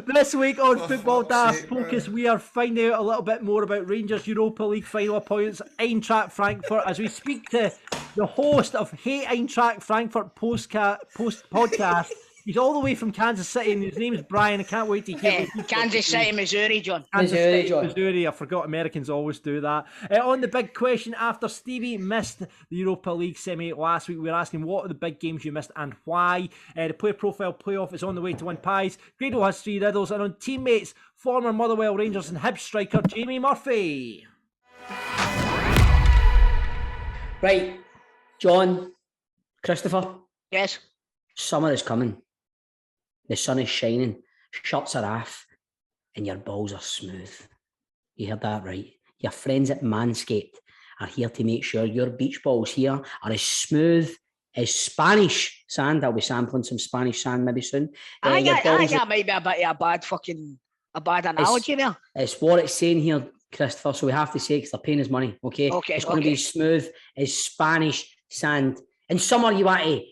This week on Football Daft Focus, we are finding out a little bit more about Rangers Europa League final opponents, Eintracht Frankfurt, as we speak to the host of Hey Eintracht Frankfurt podcast. He's all the way from Kansas City, and his name is Brian. I can't wait to hear Kansas City, Missouri, John. Missouri. I forgot Americans always do that. On the big question, after Stevie missed the Europa League semi last week, we were asking what are the big games you missed and why. The player profile playoff is on the way to win pies. Grado has 3 riddles, and on teammates, former Motherwell Rangers and Hibs striker Jamie Murphy. Right, John, Christopher. Yes. Summer is coming. The sun is shining, shirts are off, and your balls are smooth. You heard that right. Your friends at Manscaped are here to make sure your beach balls here are as smooth as Spanish sand. I'll be sampling some Spanish sand maybe soon. I think that might be a bit of a bad analogy there. It's what it's saying here, Christopher, so we have to say because they're paying us money, okay? It's going to be smooth as Spanish sand. In summer, you want to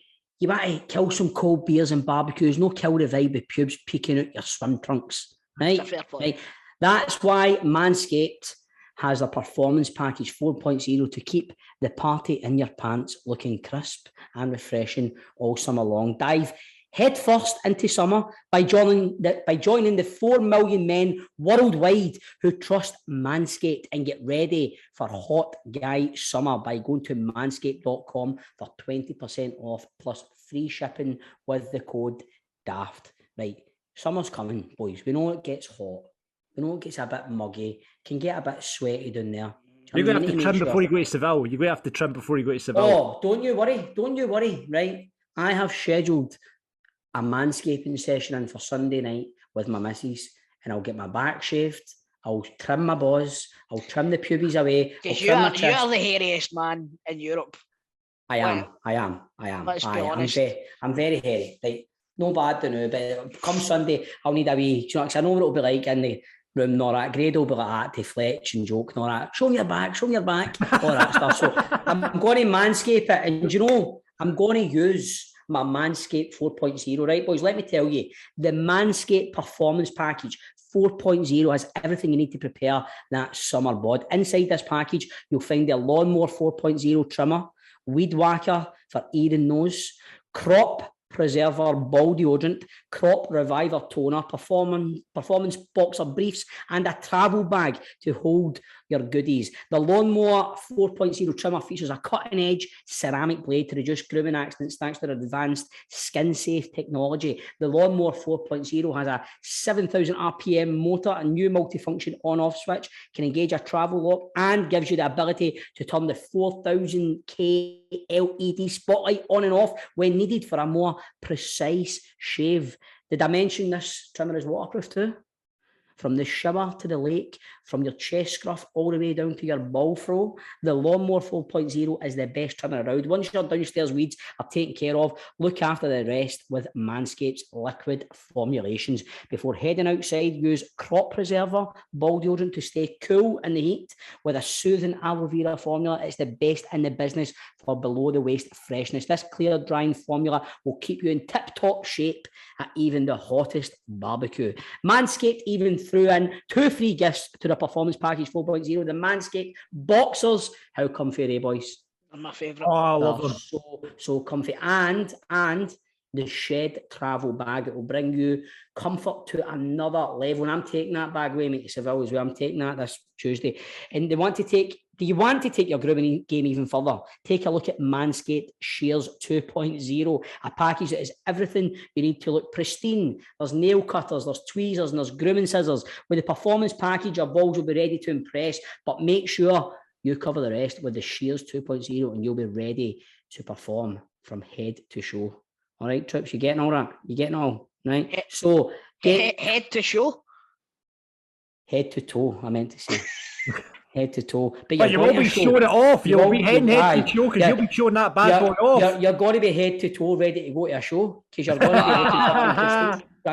kill some cold beers and barbecues, no kill the vibe with pubes peeking out your swim trunks, right? That's a fair point. Right? That's why Manscaped has a performance package 4.0 to keep the party in your pants looking crisp and refreshing all summer long. Dive headfirst into summer by joining the 4 million men worldwide who trust Manscaped, and get ready for hot guy summer by going to manscaped.com for 20% off plus free shipping with the code DAFT. Right, summer's coming, boys. We know it gets hot. We know it gets a bit muggy, can get a bit sweaty down there. You're going to have to trim before you go to Seville. You're going to have to trim before you go to Seville. Oh, don't you worry, right? I have scheduled a manscaping session in for Sunday night with my missus, and I'll get my back shaved, I'll trim my balls, I'll trim the pubes away. Because you're the hairiest man in Europe. I am. Let's be honest. I'm very hairy. Right? No bad to know, but come Sunday, I'll need a wee, do you know, because I know what it'll be like in the room and all that. Grado will be like that to fletch and joke and all that. Show me your back, all that stuff. So I'm going to manscape it, and you know, I'm going to use my Manscaped 4.0, right, boys? Let me tell you, the Manscaped Performance Package 4.0 has everything you need to prepare that summer bod. Inside this package, you'll find the Lawnmower 4.0 trimmer, Weed Whacker for ear and nose, Crop Preserver ball deodorant, Crop Reviver toner, performance boxer briefs, and a travel bag to hold your goodies. The Lawnmower 4.0 trimmer features a cutting-edge ceramic blade to reduce grooming accidents thanks to their advanced skin-safe technology. The Lawnmower 4.0 has a 7,000 RPM motor, a new multifunction on-off switch, can engage a travel lock, and gives you the ability to turn the 4,000K LED spotlight on and off when needed for a more precise shave. Did I mention this trimmer is waterproof too? from the shower to the lake, from your chest scruff all the way down to your ball throw, the Lawnmower 4.0 is the best trimmer around. Once your downstairs weeds are taken care of, look after the rest with Manscaped's liquid formulations. Before heading outside, use Crop Preserver ball deodorant to stay cool in the heat with a soothing aloe vera formula. It's the best in the business for below the waist freshness. This clear drying formula will keep you in tip-top shape at even the hottest barbecue. Manscaped even threw in 2 free gifts to the Performance Package 4.0. The Manscaped Boxers. How comfy are they, boys? They're my favourite. Oh, I love them. So comfy. And the Shed travel bag. It will bring you comfort to another level. And I'm taking that bag away, mate, to Seville as well. I'm taking that this Tuesday. And do you want to take your grooming game even further? Take a look at Manscaped Shears 2.0, a package that is everything you need to look pristine. There's nail cutters, there's tweezers, and there's grooming scissors. With the Performance Package, your balls will be ready to impress, but make sure you cover the rest with the Shears 2.0 and you'll be ready to perform from head to show. All right, Trips, you getting all that? You getting all, right? So, head to show? Head to toe, I meant to say. Head to toe. But you won't be showing it off. You'll be heading head to toe because you'll be showing that bad boy off. You're going to be head to toe ready to go to a show because you're going to be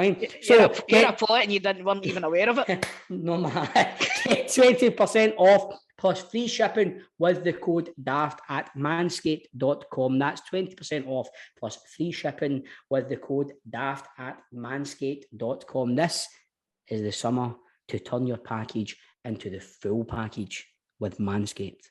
looking for So you're a plot and you weren't even aware of it. No, man. 20% off plus free shipping with the code DAFT at manscaped.com. That's 20% off plus free shipping with the code DAFT at manscaped.com. This is the summer to turn your package into the full package with Manscaped.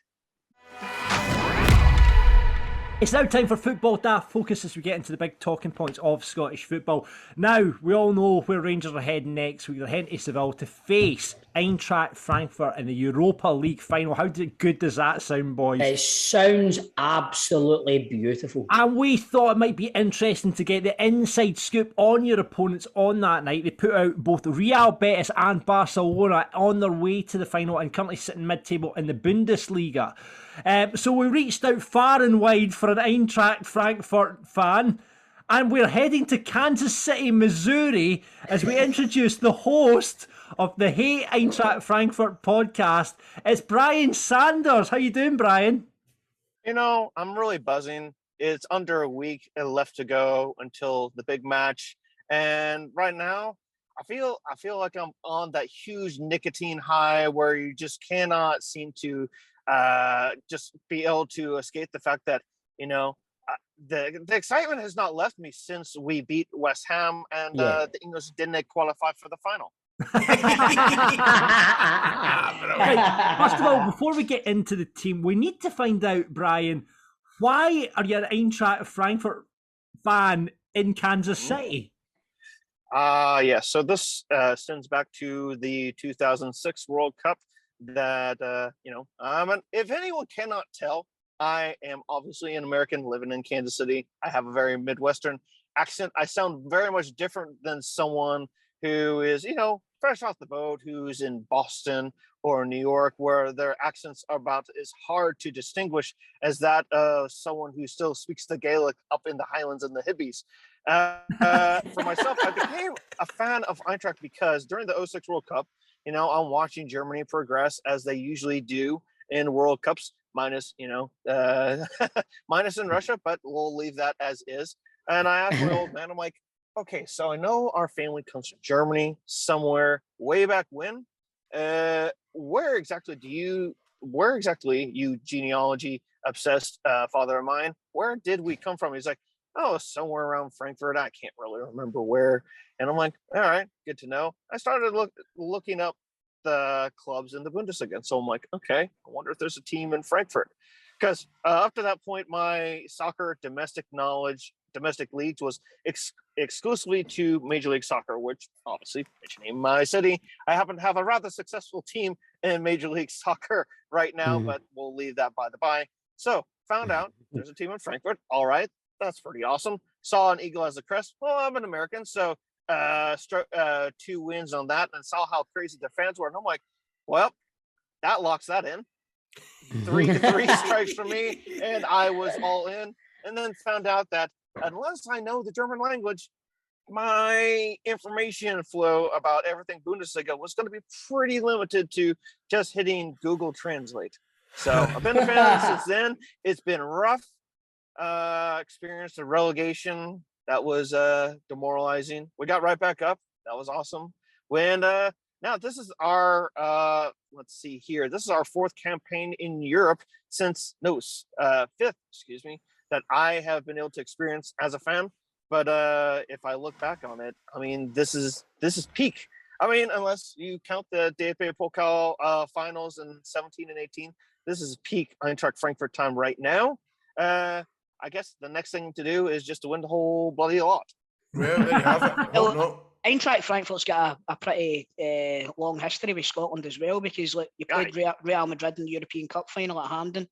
It's now time for Football Daft Focus as we get into the big talking points of Scottish football. Now, we all know where Rangers are heading next week. They're heading to Seville to face Eintracht Frankfurt in the Europa League final. How good does that sound, boys? It sounds absolutely beautiful. And we thought it might be interesting to get the inside scoop on your opponents on that night. They put out both Real Betis and Barcelona on their way to the final and currently sitting mid-table in the Bundesliga. So we reached out far and wide for an Eintracht Frankfurt fan, and we're heading to Kansas City, Missouri, as we introduce the host of the Hey Eintracht Frankfurt podcast. It's Brian Sanders. How you doing, Brian? You know, I'm really buzzing. It's under a week left to go until the big match, and right now, I feel like I'm on that huge nicotine high where you just cannot seem to just be able to escape the fact that, you know, the excitement has not left me since we beat West Ham and the English didn't qualify for the final. Right, first of all, before we get into the team, we need to find out, Brian, why are you an Eintracht Frankfurt fan in Kansas City? Yeah, so this stems back to the 2006 World Cup that, you know, if anyone cannot tell, I am obviously an American living in Kansas City. I have a very Midwestern accent. I sound very much different than someone who is, you know, fresh off the boat, who's in Boston or New York, where their accents are about as hard to distinguish as that of someone who still speaks the Gaelic up in the Highlands and the Hibbies. For myself, I became a fan of Eintracht because during the 06 World Cup, you know, I'm watching Germany progress as they usually do in World Cups, minus, you know, minus in Russia, but we'll leave that as is. And I asked my old man, I'm like, okay, so I know our family comes from Germany somewhere way back when. Where exactly, you genealogy obsessed father of mine, where did we come from? He's like, oh, somewhere around Frankfurt. I can't really remember where. And I'm like, all right, good to know. I started looking up the clubs in the Bundesliga. So I'm like, okay, I wonder if there's a team in Frankfurt. Because up to that point, my soccer domestic leagues was exclusively to Major League Soccer, which obviously, mentioning my city, I happen to have a rather successful team in Major League Soccer right now, but we'll leave that by the by. So found out there's a team in Frankfurt. All right, that's pretty awesome. Saw an eagle as a crest. Well, I'm an American, so 2 wins on that, and saw how crazy the fans were. And I'm like, well, that locks that in. Three strikes for me, and I was all in. And then found out that unless I know the German language, my information flow about everything Bundesliga was going to be pretty limited to just hitting Google Translate. So I've been a fan since then. It's been rough. Experienced a relegation that was demoralizing. We got right back up. That was awesome. Now this is our let's see here. This is our fourth campaign in Europe fifth, excuse me, that I have been able to experience as a fan. But if I look back on it, I mean, this is peak. I mean, unless you count the DFB Pokal finals in 17 and 18, this is peak Eintracht Frankfurt time right now. I guess the next thing to do is just to win the whole bloody lot. Well, there you have it. No. Eintracht Frankfurt's got a pretty long history with Scotland as well, because like you played Real Madrid in the European Cup final at Hampden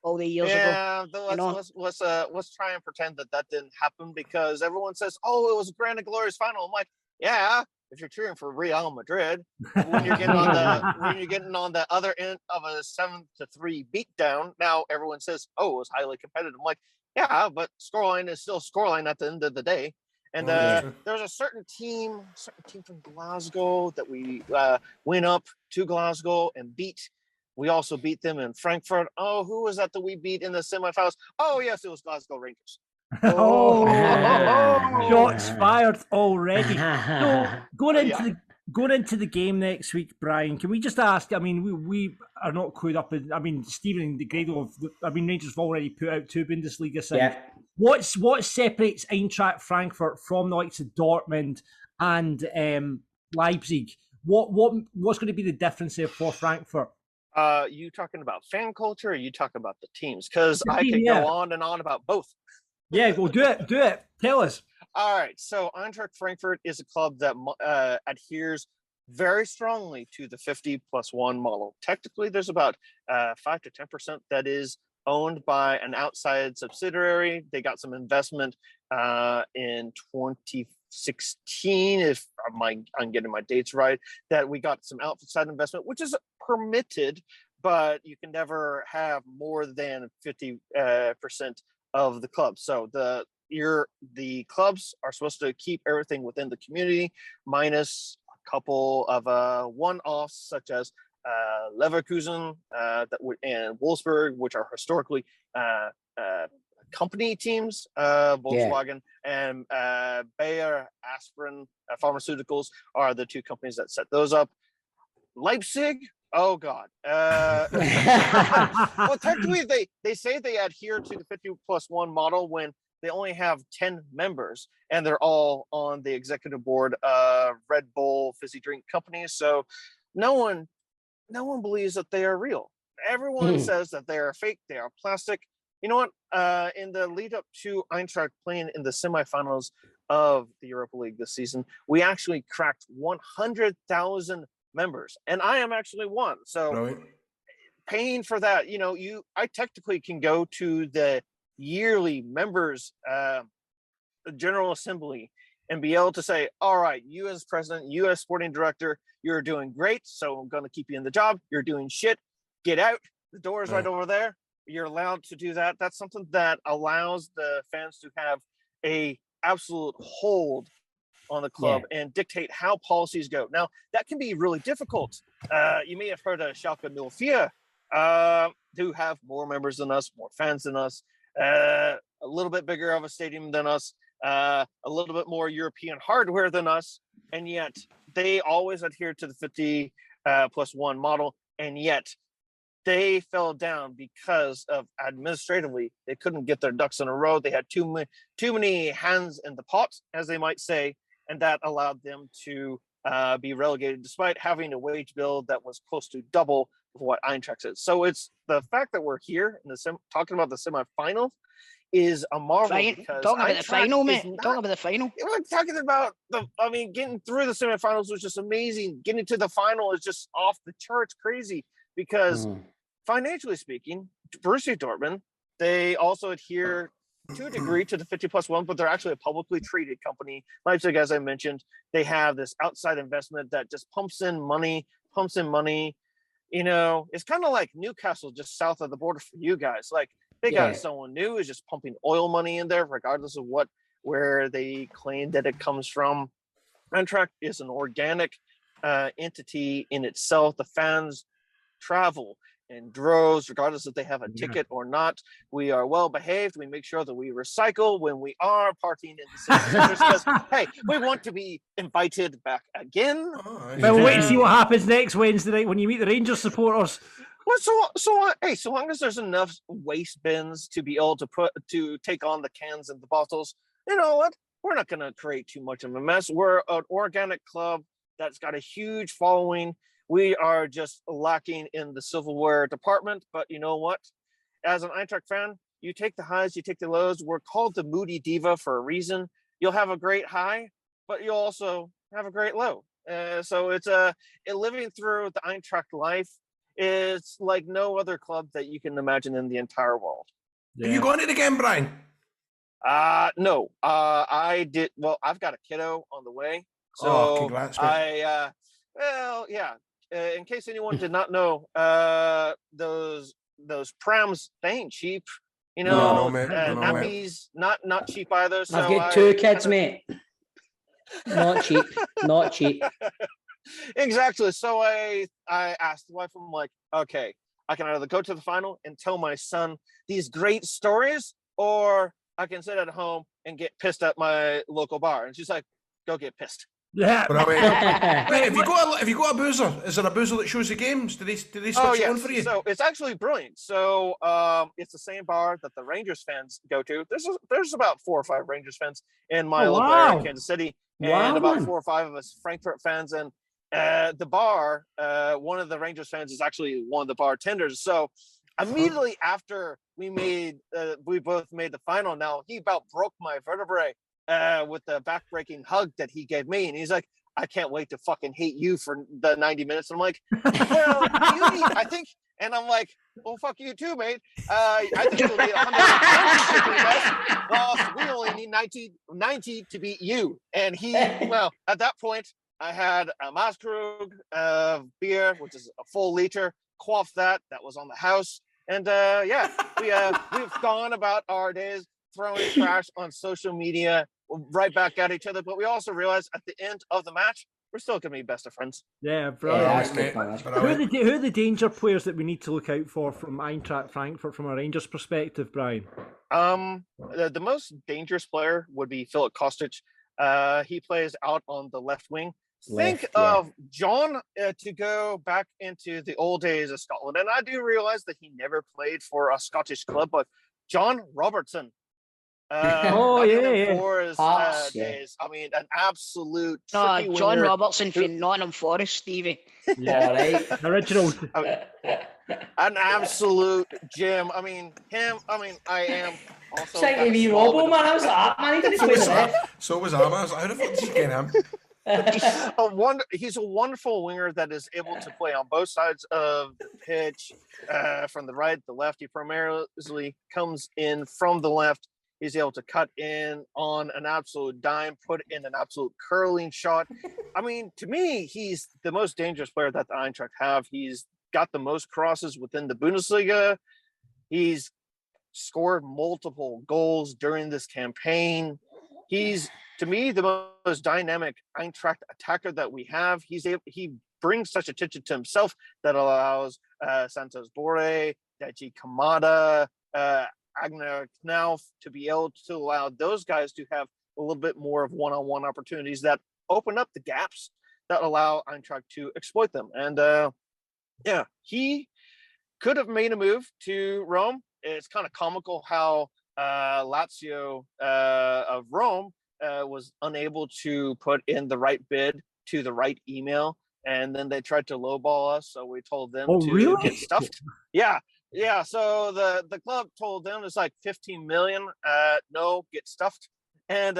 all the years ago. Yeah, let's try and pretend that didn't happen, because everyone says, "Oh, it was a grand and glorious final." I'm like, yeah, if you're cheering for Real Madrid, when you're getting on the other end of a 7-3 beatdown, now everyone says, "Oh, it was highly competitive." I'm like, yeah, but scoreline is still scoreline at the end of the day. And there's a certain team from Glasgow that we went up to Glasgow and beat. We also beat them in Frankfurt. Oh, who was that we beat in the semifinals? Oh, yes, it was Glasgow Rangers. Shots fired already. So going into the game next week, Brian, can we just ask? I mean, we are not clued up in. I mean, Stephen and the Grado Rangers have already put out 2 Bundesliga sides. Yeah. What separates Eintracht Frankfurt from the likes of Dortmund and Leipzig? What's going to be the difference there for Frankfurt? You talking about fan culture, or you talking about the teams? Because I could go on and on about both. Yeah, well, do it. Tell us. All right. So Eintracht Frankfurt is a club that adheres very strongly to the 50+1 model. Technically, there's about 5 to 10% that is owned by an outside subsidiary. They got some investment in 2016, if I'm getting my dates right, that we got some outside investment, which is permitted, but you can never have more than 50% of the club. So the clubs are supposed to keep everything within the community, minus a couple of one-offs, such as Leverkusen and Wolfsburg, which are historically company teams. Volkswagen and Bayer Aspirin Pharmaceuticals are the 2 companies that set those up. Leipzig, oh God. Well, technically, they say they adhere to the 50+1 model when they only have 10 members, and they're all on the executive board of Red Bull fizzy drink companies. So no one believes that they are real. Everyone says that they are fake, they are plastic. You know what? In the lead up to Eintracht playing in the semifinals of the Europa League this season, we actually cracked 100,000 members, and I am actually one. So paying for that, I technically can go to the yearly members General Assembly and be able to say, all right, you as president, you as sporting director, you're doing great, so I'm going to keep you in the job. You're doing shit. Get out. The door is right over there. You're allowed to do that. That's something that allows the fans to have a absolute hold on the club and dictate how policies go. Now, that can be really difficult. You may have heard of Schalke 04, who have more members than us, more fans than us, a little bit bigger of a stadium than us, a little bit more European hardware than us, and yet they always adhere to the 50+1 model, and yet they fell down because of administratively they couldn't get their ducks in a row. They had too many hands in the pot, as they might say, and that allowed them to be relegated despite having a wage bill that was close to double of what Eintracht is. So it's the fact that we're here in talking about the semifinals is a marvel. Talking about the final, mate. Talking about the final. We're talking about getting through the semifinals was just amazing. Getting to the final is just off the charts crazy because financially speaking, Borussia Dortmund, they also adhere to a degree to the 50+1, but they're actually a publicly traded company. Leipzig, as I mentioned, they have this outside investment that just pumps in money. It's kind of like Newcastle just south of the border for you guys. Like they got someone new is just pumping oil money in there, regardless of what where they claim that it comes from. Eintracht is an organic entity in itself. The fans travel in droves, regardless if they have a ticket or not. We are well behaved. We make sure that we recycle when we are partying in the city centers because, hey, we want to be invited back again. Well, we'll wait and see what happens next Wednesday night when you meet the Rangers supporters. Well, hey, so long as there's enough waste bins to be able to take on the cans and the bottles, you know what? We're not going to create too much of a mess. We're an organic club that's got a huge following. We are just lacking in the silverware department, but you know what? As an Eintracht fan, you take the highs, you take the lows. We're called the Moody Diva for a reason. You'll have a great high, but you'll also have a great low. So it's living through the Eintracht life. It's like no other club that you can imagine in the entire world. Yeah. Are you going it again, Brian? No. I did. Well, I've got a kiddo on the way. So congrats, mate. In case anyone did not know, those prams, they ain't cheap. You know, nappies, not cheap either. So I've got two kids, mate. Not cheap. Not cheap. Exactly. So I asked the wife, I'm like, okay, I can either go to the final and tell my son these great stories, or I can sit at home and get pissed at my local bar. And she's like, go get pissed. Yeah. Wait, have you got a boozer? Is there a boozer that shows the games? Do they switch it on for you? So it's actually brilliant. So it's the same bar that the Rangers fans go to. There's about 4 or 5 Rangers fans in my local area, Kansas City, and about 4 or 5 of us Frankfurt fans. And the bar, one of the Rangers fans is actually one of the bartenders. So immediately after we both made the final, now he about broke my vertebrae with the back-breaking hug that he gave me, and he's like, I can't wait to fucking hate you for the 90 minutes. I'm like, well, I think, and I'm like, well, fuck you too, mate. I think you'll need 120 to beat us. Well, we only need 90 to beat you. And well, at that point, I had a Maßkrug of beer, which is a full liter, quaffed that was on the house. And we've gone about our days throwing trash on social media, right back at each other. But we also realized at the end of the match, we're still going to be best of friends. Yeah, brilliant. Who are the danger players that we need to look out for from Eintracht Frankfurt from a Rangers perspective, Brian? The most dangerous player would be Filip Kostic. He plays out on the left wing. Think of John to go back into the old days of Scotland. And I do realize that he never played for a Scottish club, but John Robertson. For his days. I mean, an absolute John Robertson from Nottingham Forest, Stevie. Yeah, right. Original. An absolute gem. I mean, I am also. Second me Robo, man. I was like, man, he didn't play the left. So was I, man. I was like, how the fuck did you get him? He's a wonderful winger that is able to play on both sides of the pitch, from the right, the left. He primarily comes in from the left. He's able to cut in on an absolute dime, put in an absolute curling shot. I mean, to me, he's the most dangerous player that the Eintracht have. He's got the most crosses within the Bundesliga. He's scored multiple goals during this campaign. He's, to me, the most dynamic Eintracht attacker that we have. He brings such attention to himself that allows Santos Borré, Daichi Kamada, Agner Knauf to be able to allow those guys to have a little bit more of one-on-one opportunities that open up the gaps that allow Eintracht to exploit them. And he could have made a move to Rome. It's kind of comical how Lazio of Rome was unable to put in the right bid to the right email, and then they tried to lowball us, so we told them to get stuffed. Yeah, so the club told them it's like 15 million. No, get stuffed. And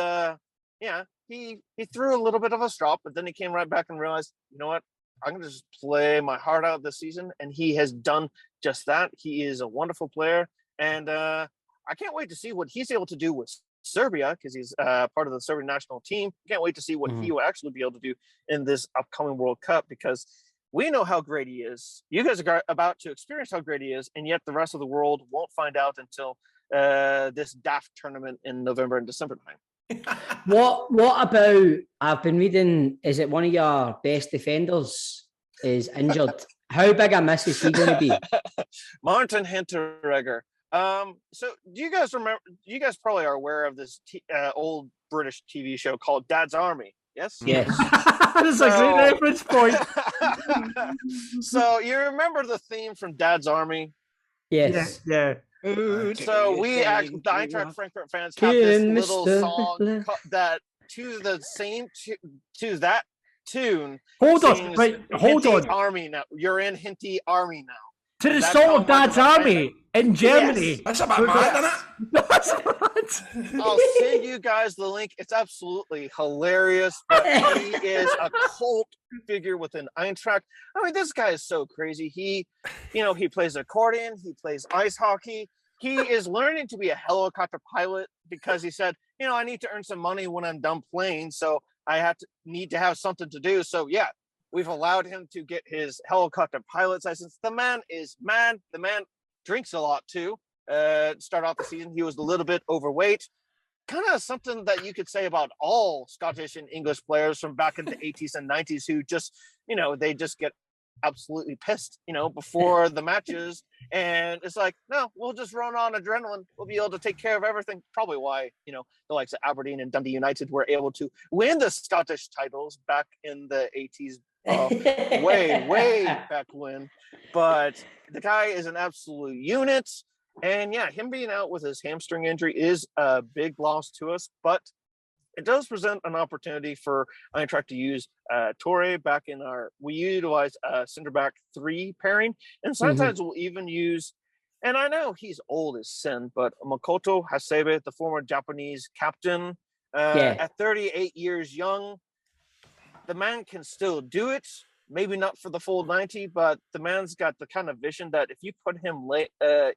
he threw a little bit of a strop, but then he came right back and realized, you know what? I'm gonna just play my heart out this season, and he has done just that. He is a wonderful player, and I can't wait to see what he's able to do with Serbia, because he's part of the Serbian national team. Can't wait to see what he will actually be able to do in this upcoming World Cup, because we know how great he is. You guys are about to experience how great he is, and yet the rest of the world won't find out until this daft tournament in November and December time. What about, I've been reading, is it one of your best defenders is injured? How big a miss is he going to be? Martin Hinteregger. So do you guys remember? You guys probably are aware of this old British TV show called Dad's Army. Yes. Yes. That's a great reference point. So you remember the theme from Dad's Army? Yes. Yeah. So we the Eintracht Frankfurt fans have this little song that to that tune. Hold on, right? Hold on. Army now. You're in Hinty Army now. To the song of Dad's Army in Germany. Yes. That's a bit mad, isn't it? I'll send you guys the link. It's absolutely hilarious. But he is a cult figure within Eintracht. I mean, this guy is so crazy. He plays accordion. He plays ice hockey. He is learning to be a helicopter pilot because he said, I need to earn some money when I'm done playing. So I need to have something to do. So yeah, we've allowed him to get his helicopter pilot's license. The man is mad. The man drinks a lot too. Start off the season, he was a little bit overweight. Kind of something that you could say about all Scottish and English players from back in the 80s and 90s who just, they just get absolutely pissed, before the matches. And it's like, no, we'll just run on adrenaline. We'll be able to take care of everything. Probably why, the likes of Aberdeen and Dundee United were able to win the Scottish titles back in the 80s. Way back when. But the guy is an absolute unit. And yeah, him being out with his hamstring injury is a big loss to us, but it does present an opportunity for Eintracht to use Torre back in we utilize center back 3 pairing, and sometimes we'll even use, and I know he's old as sin, but Makoto Hasebe, the former Japanese captain, at 38 years young, the man can still do it. Maybe not for the full 90, but the man's got the kind of vision that if you put him late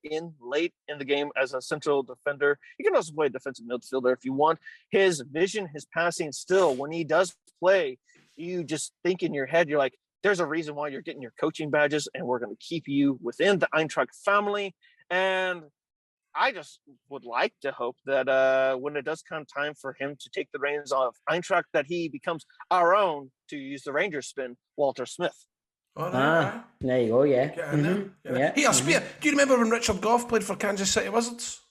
in the game as a central defender, he can also play defensive midfielder if you want. His vision, his passing, still when he does play, you just think in your head, you're like, there's a reason why you're getting your coaching badges, and we're going to keep you within the Eintracht family. And I just would like to hope that when it does come time for him to take the reins of Eintracht, that he becomes our own, to use the Rangers spin, Walter Smith. Oh, there you go, yeah. Get in there. Yeah. Hey, Spear, do you remember when Richard Gough played for Kansas City Wizards?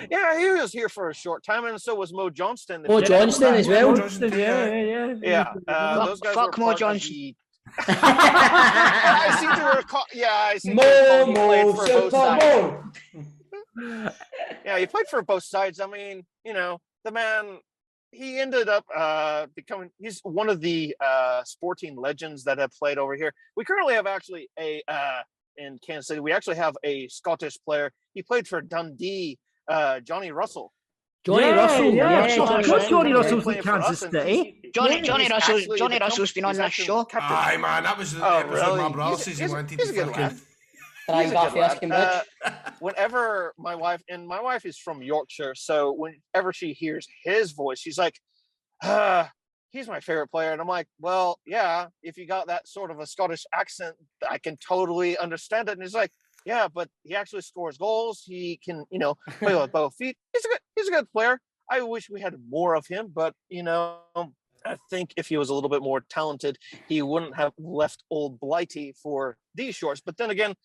Yeah, he was here for a short time, and so was Mo Johnston. Mo Johnston as well. Yeah. Those guys fuck Mo Johnston. I seem to recall. Yeah, I seem to recall he played for both sides. Yeah, he played for both sides. I mean, the man, he ended up he's one of the sporting legends that have played over here. We currently have actually in Kansas City, we actually have a Scottish player. He played for Dundee, Johnny Russell. Johnny Russell's in Kansas City. Johnny Russell's been on this show. Aye, man, that was the episode my brother says he wanted to fucking... Whenever my wife is from Yorkshire, so whenever she hears his voice, she's like, he's my favorite player. And I'm like, well, yeah, if you got that sort of a Scottish accent, I can totally understand it. And he's like, yeah, but he actually scores goals. He can, play with both feet. He's a good player. I wish we had more of him, but I think if he was a little bit more talented, he wouldn't have left old Blighty for these shorts. But then again,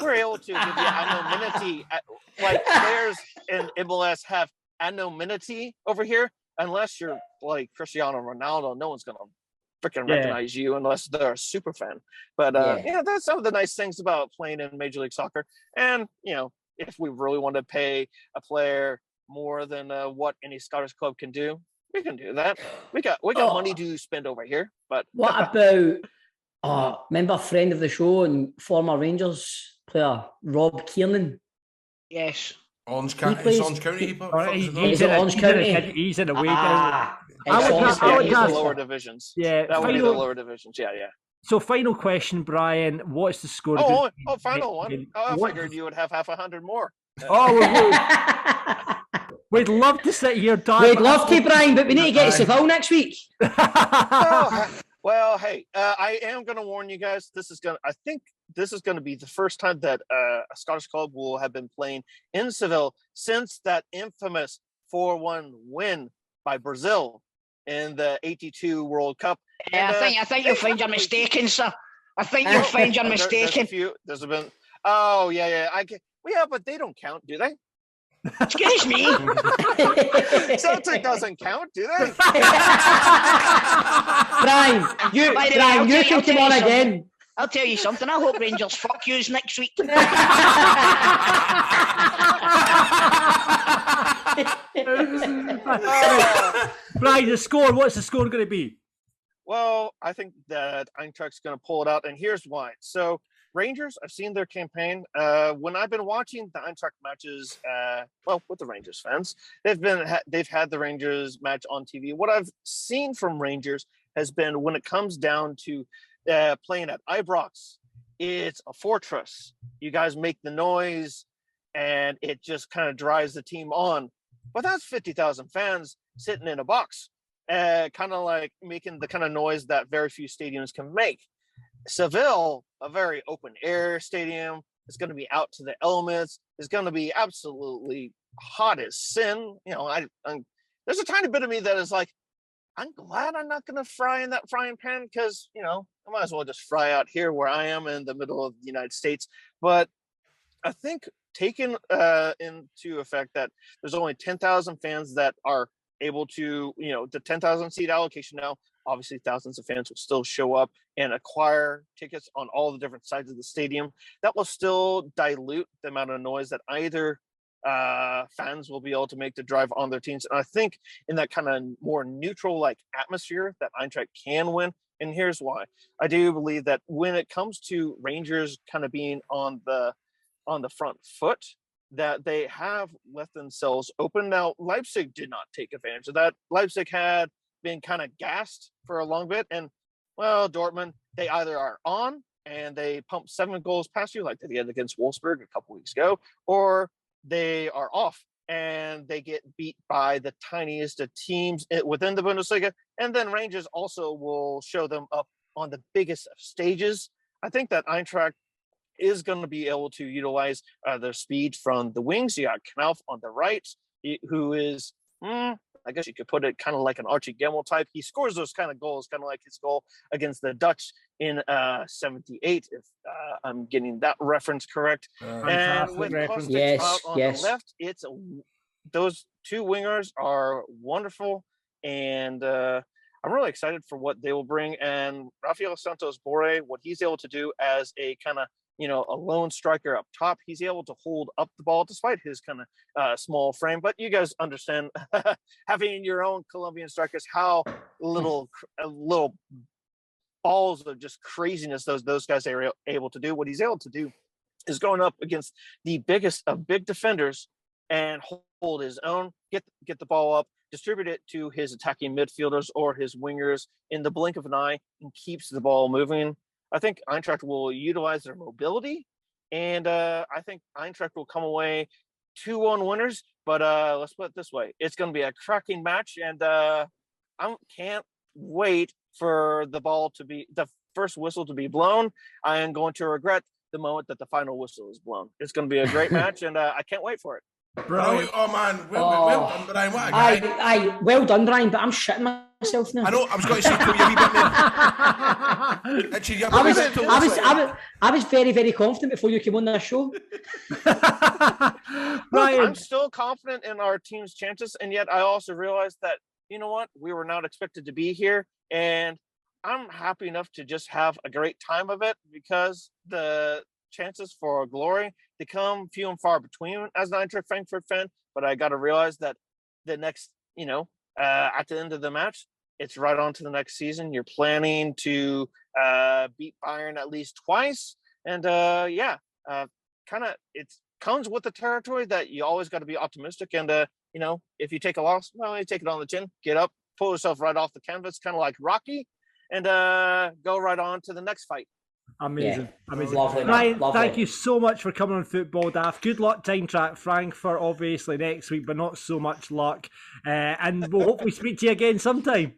we're able to give you anonymity. Like players in MLS have anonymity over here. Unless you're like Cristiano Ronaldo, no one's going to freaking recognize you unless they're a super fan. But that's some of the nice things about playing in Major League Soccer. And, if we really want to pay a player more than what any Scottish club can do, we can do that. We got money to spend over here. But what about remember a friend of the show and former Rangers player Rob Kiernan? Yes. Orange County. He's Orange County. He's in Orange County. He's in a way. I would the lower divisions. Yeah, that would be the lower divisions. Yeah. So, final question, Brian. What's the score? Final one. I figured you would have 100 more. We'd love to sit here, Dan. We'd love to, Brian, but we need to get Seville next week. Well, hey, I am going to warn you guys. I think this is going to be the first time that a Scottish club will have been playing in Seville since that infamous 4-1 win by Brazil in the '82 World Cup. Yeah, And, I think you'll find you're mistaken, sir. I think you'll find you're mistaken. There's been. Oh yeah. Yeah, but they don't count, do they? Excuse me. Celtic doesn't count, do they? Brian, you can come on again. I'll tell you something. I hope Rangers fuck yous next week. Brian, the score. What's the score going to be? Well, I think that Eintracht's going to pull it out, and here's why. So, Rangers, I've seen their campaign. When I've been watching the Eintracht matches, with the Rangers fans, they've had the Rangers match on TV. What I've seen from Rangers has been when it comes down to playing at Ibrox, it's a fortress. You guys make the noise, and it just kind of drives the team on. But that's 50,000 fans sitting in a box, kind of like making the kind of noise that very few stadiums can make. Seville, a very open air stadium, it's going to be out to the elements. It's going to be absolutely hot as sin. You know, there's a tiny bit of me that is like, I'm glad I'm not going to fry in that frying pan because, you know, I might as well just fry out here where I am in the middle of the United States. But I think taking into effect that there's only 10,000 fans that are able to, you know, the 10,000 seat allocation now, obviously thousands of fans will still show up and acquire tickets on all the different sides of the stadium. That will still dilute the amount of noise that either fans will be able to make to drive on their teams. And I think in that kind of more neutral like atmosphere that Eintracht can win. And here's why. I do believe that when it comes to Rangers kind of being on the front foot, that they have left themselves open. Now, Leipzig did not take advantage of that. Leipzig had been kind of gassed for a long bit. And, well, Dortmund, they either are on and they pump 7 goals past you like they did against Wolfsburg a couple weeks ago, or they are off and they get beat by the tiniest of teams within the Bundesliga. And then Rangers also will show them up on the biggest of stages. I think that Eintracht is going to be able to utilize their speed from the wings. You got Knauf on the right, who is, I guess you could put it kind of like an Archie Gemmill type. He scores those kind of goals, kind of like his goal against the Dutch in 78, if I'm getting that reference correct. And with Kostic out on the left, those two wingers are wonderful. And I'm really excited for what they will bring. And Rafael Santos Borré, what he's able to do as a kind of, you know, a lone striker up top. He's able to hold up the ball despite his kind of small frame. But you guys understand, having your own Colombian strikers, how little balls of just craziness those guys are able to do. What he's able to do is going up against the biggest of big defenders and hold his own, get the ball up, distribute it to his attacking midfielders or his wingers in the blink of an eye, and keeps the ball moving. I think Eintracht will utilize their mobility, and I think Eintracht will come away 2-1 winners. But let's put it this way. It's going to be a cracking match, and I can't wait for the first whistle to be blown. I am going to regret the moment that the final whistle is blown. It's going to be a great match, and I can't wait for it. Brian. Oh man, well done, Brian. What a guy. Well done, Brian, but I'm shitting myself now. I know, I was going to say, put you a wee bit there. I was very, very confident before you came on that show. Brian, I'm still confident in our team's chances, and yet I also realized that, you know what, we were not expected to be here, and I'm happy enough to just have a great time of it, because the chances for glory, they come few and far between as an Eintracht Frankfurt fan. But I got to realize that the next, at the end of the match, it's right on to the next season. You're planning to beat Bayern at least twice. And kind of it comes with the territory that you always got to be optimistic. And, if you take a loss, well, you take it on the chin, get up, pull yourself right off the canvas, kind of like Rocky, and go right on to the next fight. Amazing. Yeah. Amazing. Lovely, Ryan, lovely. Thank you so much for coming on Football Daft. Good luck to Eintracht Frankfurt, obviously, next week, but not so much luck. And we'll hopefully speak to you again sometime.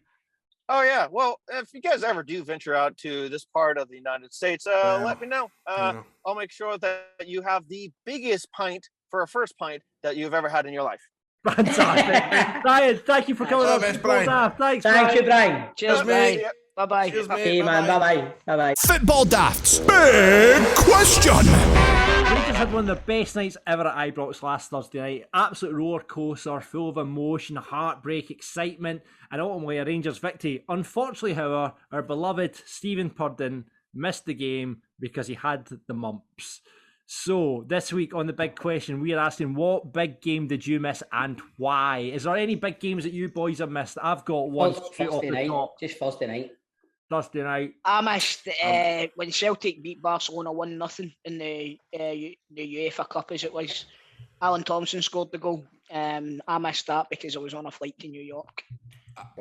Oh, yeah. Well, if you guys ever do venture out to this part of the United States, let me know. I'll make sure that you have the biggest pint for a first pint that you've ever had in your life. Fantastic. Brian, thank you for coming All on. the best, Brian. Thanks, Thank you, Brian. Cheers, mate. mate. Bye-bye. Cheers, mate. Hey, man. Bye-bye. Bye-bye. Football Daft's big question. Rangers had one of the best nights ever at Ibrox last Thursday night. Absolute roller coaster, full of emotion, heartbreak, excitement, and ultimately a Rangers victory. Unfortunately, however, our beloved Stephen Purden missed the game because he had the mumps. So this week on the big question, we are asking, what big game did you miss and why? Is there any big games that you boys have missed? I've got one straight off Thursday the night. top. Just Thursday night. Thursday night. I missed when Celtic beat Barcelona 1-0 in the UEFA Cup, as it was. Alan Thompson scored the goal. I missed that because I was on a flight to New York.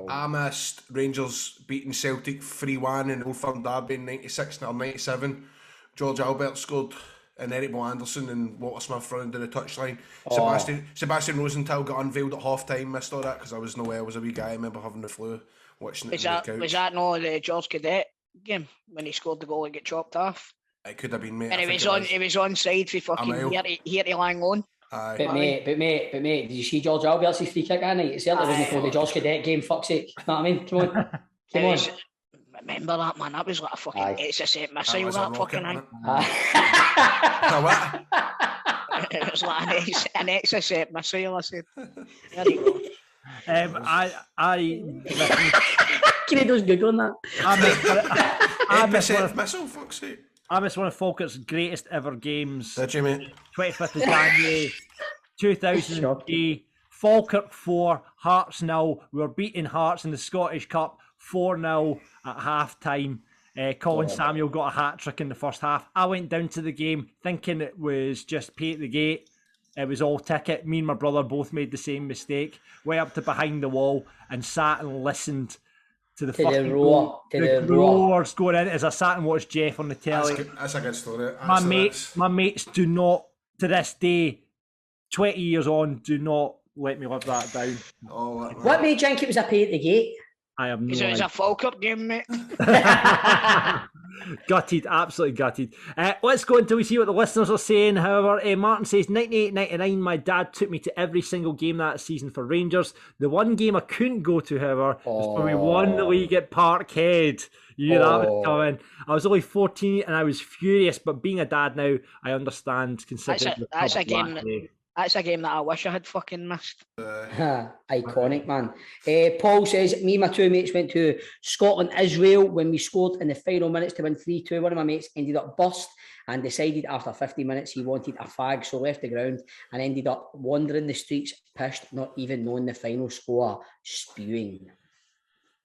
I missed Rangers beating Celtic 3-1 in Old Firm Derby in 96 or 97. George Albert scored and Eric Bo Anderson and Walter Smith running down the touchline. Sebastian Rosenthal got unveiled at half time. Missed all that because I was nowhere. I was a wee guy. I remember having the flu, watching it on the couch. Was that not the George Cadet game when he scored the goal and get chopped off? It could have been, mate. And it was onside for fucking here to Lang on. But mate, did you see George Albert's free kick that night? It certainly wasn't for the George Cadet game, fuck's sake. You know what I mean? Come on. Remember that, man? That was like a fucking Exocet missile, that fucking thing. What? It was like an Exocet missile, I said. There you go. Grado's googling that. Missile, fuck's sake. I missed one of Falkirk's greatest ever games. Did you, mate? 25th of January 2003. Falkirk 4, Hearts 0. We were beating Hearts in the Scottish Cup 4-0 at half time. Colin Samuel got a hat trick in the first half. I went down to the game thinking it was just pay at the gate. It was all ticket. Me and my brother both made the same mistake. Went up to behind the wall and sat and listened to the fucking roars going in as I sat and watched Jeff on the telly. That's a good story. My mates do not, to this day, 20 years on, do not let me live that down. What made you think it was a pay at the gate? I have no idea. It was a Falkirk game, mate. Gutted, absolutely gutted. Let's go until we see what the listeners are saying. However, Martin says, 98-99, my dad took me to every single game that season for Rangers. The one game I couldn't go to, however, was when we won the league at Parkhead. You knew that was coming. I was only 14 and I was furious, but being a dad now, I understand. Considering That's a game that I wish I had fucking missed. Iconic, man. Paul says, me and my two mates went to Scotland-Israel when we scored in the final minutes to win 3-2. One of my mates ended up burst and decided after 50 minutes he wanted a fag, so left the ground and ended up wandering the streets, pissed, not even knowing the final score, spewing.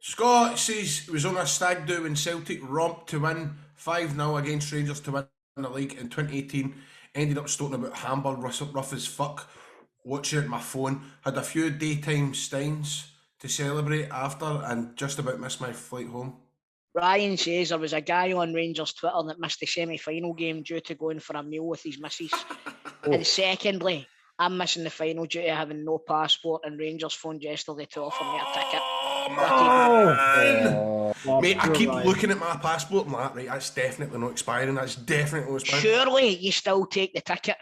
Scott says he was on a stag do when Celtic romped to win 5-0 against Rangers to win the league in 2018. Ended up stoking about Hamburg, rough as fuck, watching it on my phone. Had a few daytime steins to celebrate after and just about missed my flight home. Ryan says there was a guy on Rangers Twitter that missed the semi-final game due to going for a meal with his missus. And secondly, I'm missing the final due to having no passport, and Rangers phoned yesterday to offer me a ticket. Mate, I keep looking at my passport and like, right, that's definitely not expiring. That's definitely not expiring. Surely you still take the ticket.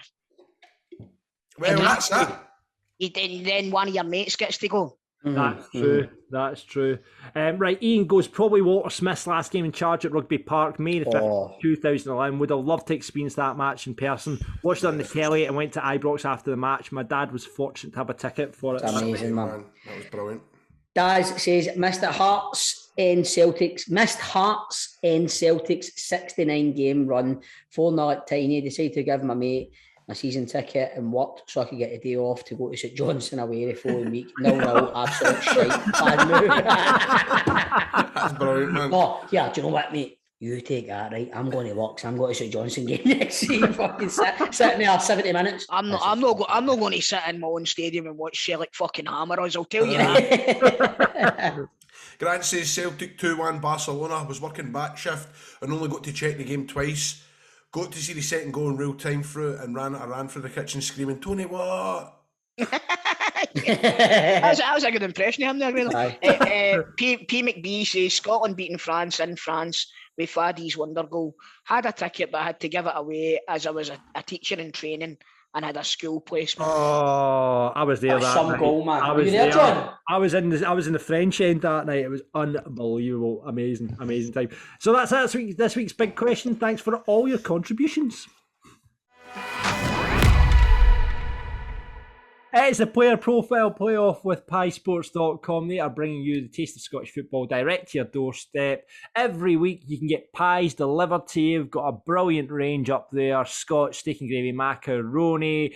Well, that's that. Then one of your mates gets to go. That's true. That's true. Right, Ian goes, probably Walter Smith's last game in charge at Rugby Park, May the 5th, 2011. Would have loved to experience that match in person. Watched it on the telly and went to Ibrox after the match. My dad was fortunate to have a ticket for it. It's amazing, man. That was brilliant. Daz says, missed Hearts in Celtic's 69 game run. 4-0 at Tiny. Decided to give my mate my season ticket and worked so I could get a day off to go to St Johnstone away the following week. No, absolute shite. Bad move. That's brilliant, man. Oh, yeah, do you know what, mate? You take that, right? I'm going to work, so I'm going to St Johnstone game next week. Fucking sitting there 70 minutes. I'm not going to sit in my own stadium and watch Celtic fucking hammer us, I'll tell you that. Grant says Celtic 2-1 Barcelona. Was working back shift and only got to check the game twice. Got to see the second goal in real time through it and I ran through the kitchen screaming, Tony, what? That was a good impression of him there, really. P. McBee says Scotland beating France in France with Fadi's wonder goal. Had a ticket but I had to give it away as I was a teacher in training and had a school placement. Oh, I was there That's that some night. goal, man. I Were was you there, there. John? I was in the French end that night. It was unbelievable, amazing time. So that's this week's big question. Thanks for all your contributions. It's the Player Profile Playoff with piesports.com. They are bringing you the taste of Scottish football direct to your doorstep. Every week you can get pies delivered to you. We've got a brilliant range up there. Scotch, steak and gravy, macaroni,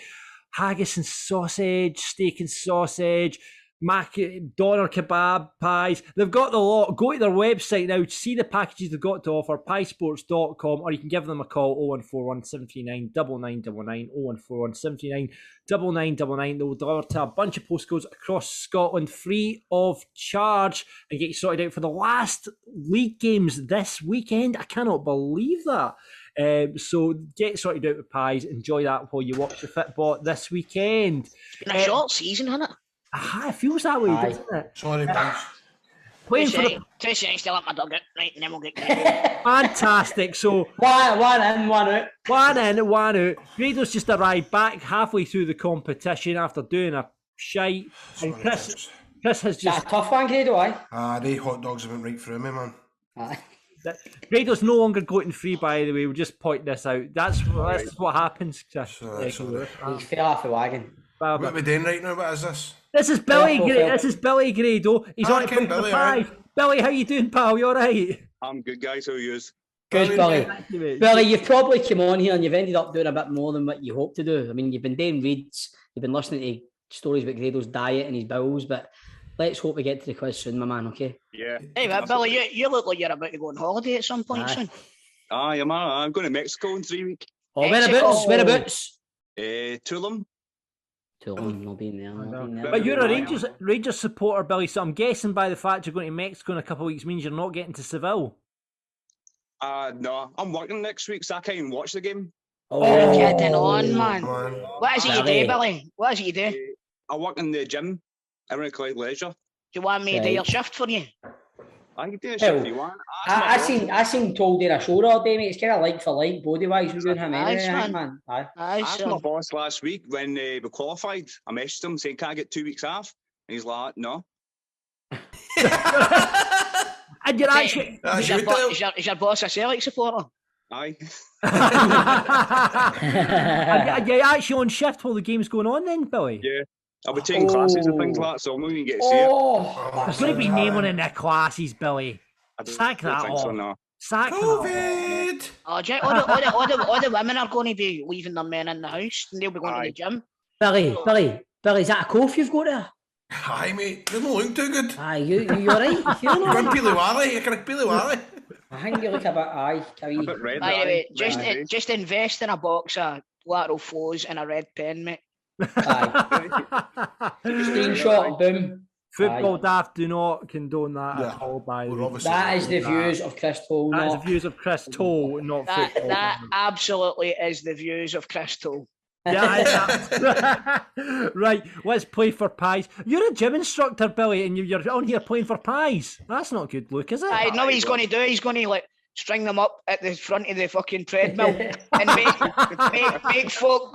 haggis and sausage, steak and sausage, doner kebab pies. They've got the lot. Go to their website now, see the packages they've got to offer, piesports.com, or you can give them a call, 0141 739 9999, 0141 739 9999. They will deliver to a bunch of postcodes across Scotland free of charge and get you sorted out for the last league games this weekend. I cannot believe that. So get sorted out with pies. Enjoy that while you watch the football this weekend. It's been a short season, hasn't it? It feels that way, doesn't it? Sorry, boys. Playing for the... 2 seconds to let my dog out, right, and then we'll get Fantastic. So one in, one out. One in, one out. Grado's just arrived back halfway through the competition after doing a shite. And Chris has That's just... a tough one, Grado, aye? They hot dogs went right through me, man. Aye. Grado's no longer gluten-free, by the way. We'll just point this out. That's what happens, Chris. Sorry. He fell off the wagon. What are we doing right now? What is this? This is Billy. This is Billy Grado. He's on Ken it for Billy, five. Billy, how you doing, pal? You all right? I'm good, guys. How are you? Good, Billy. Thank you, mate. Billy, you've probably come on here and you've ended up doing a bit more than what you hoped to do. I mean, you've been doing reads, you've been listening to stories about Grado's diet and his bowels, but let's hope we get to the quiz soon, my man, okay? Yeah. Hey, but Billy, you look like you're about to go on holiday at some point soon. Aye, I'm going to Mexico in 3 weeks. Oh, whereabouts? Tulum. Tulum, not being there. But you're a Rangers supporter, Billy, so I'm guessing by the fact you're going to Mexico in a couple of weeks means you're not getting to Seville. No, I'm working next week, so I can't even watch the game. You're kidding on, man. What is it you do, Billy? What is it you do? I work in the gym, everyone collect leisure. Do you want me to do your shift for you? I can do a shift if you want. I seen told there a show all day, mate. It's kind of like for like, body-wise, we're doing him anyway, man. I asked my boss last week when we qualified. I messaged him saying, can I get 2 weeks off? And he's like, no. And you're actually... Is your boss a Celtic supporter? Aye. Are you actually on shift while the game's going on then, Billy? Yeah. I'll be taking classes and things like that, so I'm not even get to see it. There's going to be name on in the classes, Billy. Sack that off. So, no. Sack COVID! All the women are going to be leaving their men in the house and they'll be going to the gym. Billy, is that a cough you've got there? Aye, mate. You're not looking too good. Aye, you alright? You're going Peely Wally. You're going to Peely Wally. I think you look a bit, By the way, just invest in a box of lateral flows and a red pen, mate. Screenshot, boom. Football daft do not condone that at all, by the way. That is the views of Chris Toll. That is the views of Chris Toll, not football. That absolutely is the views of Chris Toll. Yeah, right, let's play for pies. You're a gym instructor, Billy, and you're on here playing for pies. That's not good look, is it? I know what he's going to do. He's going to like string them up at the front of the fucking treadmill and make folk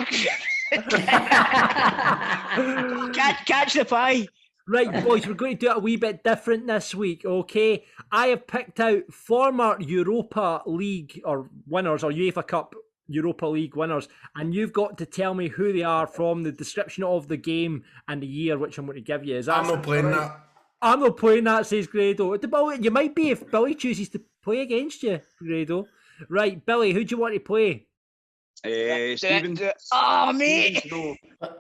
catch the pie. Right, boys, we're going to do it a wee bit different this week, okay? I have picked out former Europa League or winners or UEFA Cup Europa League winners, and you've got to tell me who they are from the description of the game and the year which I'm going to give you. Is that I'm not playing that. I'm not playing that, says Grado. You might be if Billy chooses to play against you, Grado. Right, Billy, who do you want to play? Stephen. Oh, mate.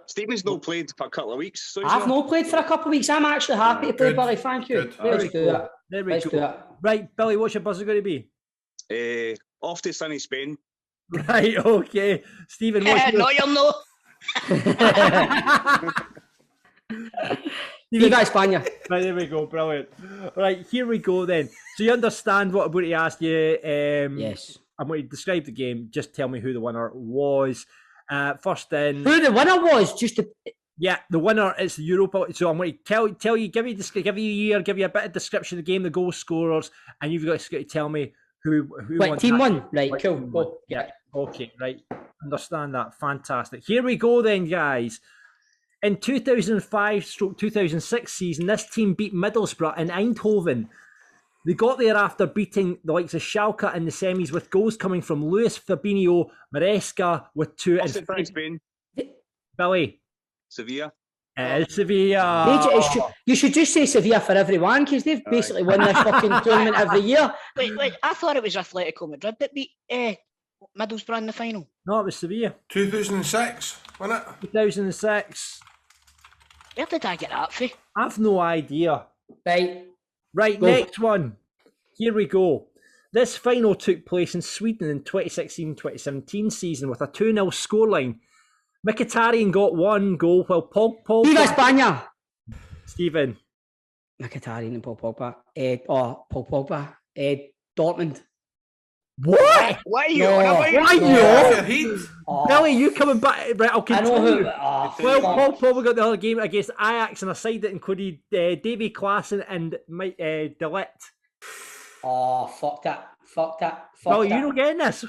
Stephen's not played for a couple of weeks. So I've not played for a couple of weeks. I'm actually happy to play, Billy. Thank you. Let's do it. There we go. Right, Billy, what's your buzzer going to be? Off to sunny Spain. Right, okay. Stephen, what's No, you're not. Viva España. Right, there we go. Brilliant. Right, here we go then. So you understand what I'm going to ask you. Yes. I'm going to describe the game. Just tell me who the winner was. First in... Who the winner was? Yeah, the winner is the Europa. So I'm going to tell you, give you a year, give you a bit of description of the game, the goal scorers, and you've got to tell me who Wait, won team that. one. Right, cool. Yeah. Okay, right. Understand that. Fantastic. Here we go then, guys. In 2005/2006 season, this team beat Middlesbrough in Eindhoven. They got there after beating the likes of Schalke in the semis with goals coming from Luis Fabinho, Maresca with 2 What's and it from Spain? Billy. Sevilla. It is Sevilla. You should just say Sevilla for everyone because they've basically won this fucking tournament every year. Wait, I thought it was Atletico Madrid that beat Middlesbrough in the final. No, it was Sevilla. 2006, wasn't it? 2006. Where did I get that from? I've no idea. Right, Go. next one. Here we go. This final took place in Sweden in 2016-2017 season with a 2-0 scoreline. Mkhitaryan got 1 goal while Paul Viva España! Stephen. Mkhitaryan and Paul Pogba. Paul Pogba. Dortmund. What? What are you No. on about? Why Heat. Billy, you coming back? Right, I'll I know continue. who. Well, Paul Pogba got the other game against Ajax in a side that included Davy Klaassen and Mike De Ligt. Oh, fuck that. Billy, you not getting this?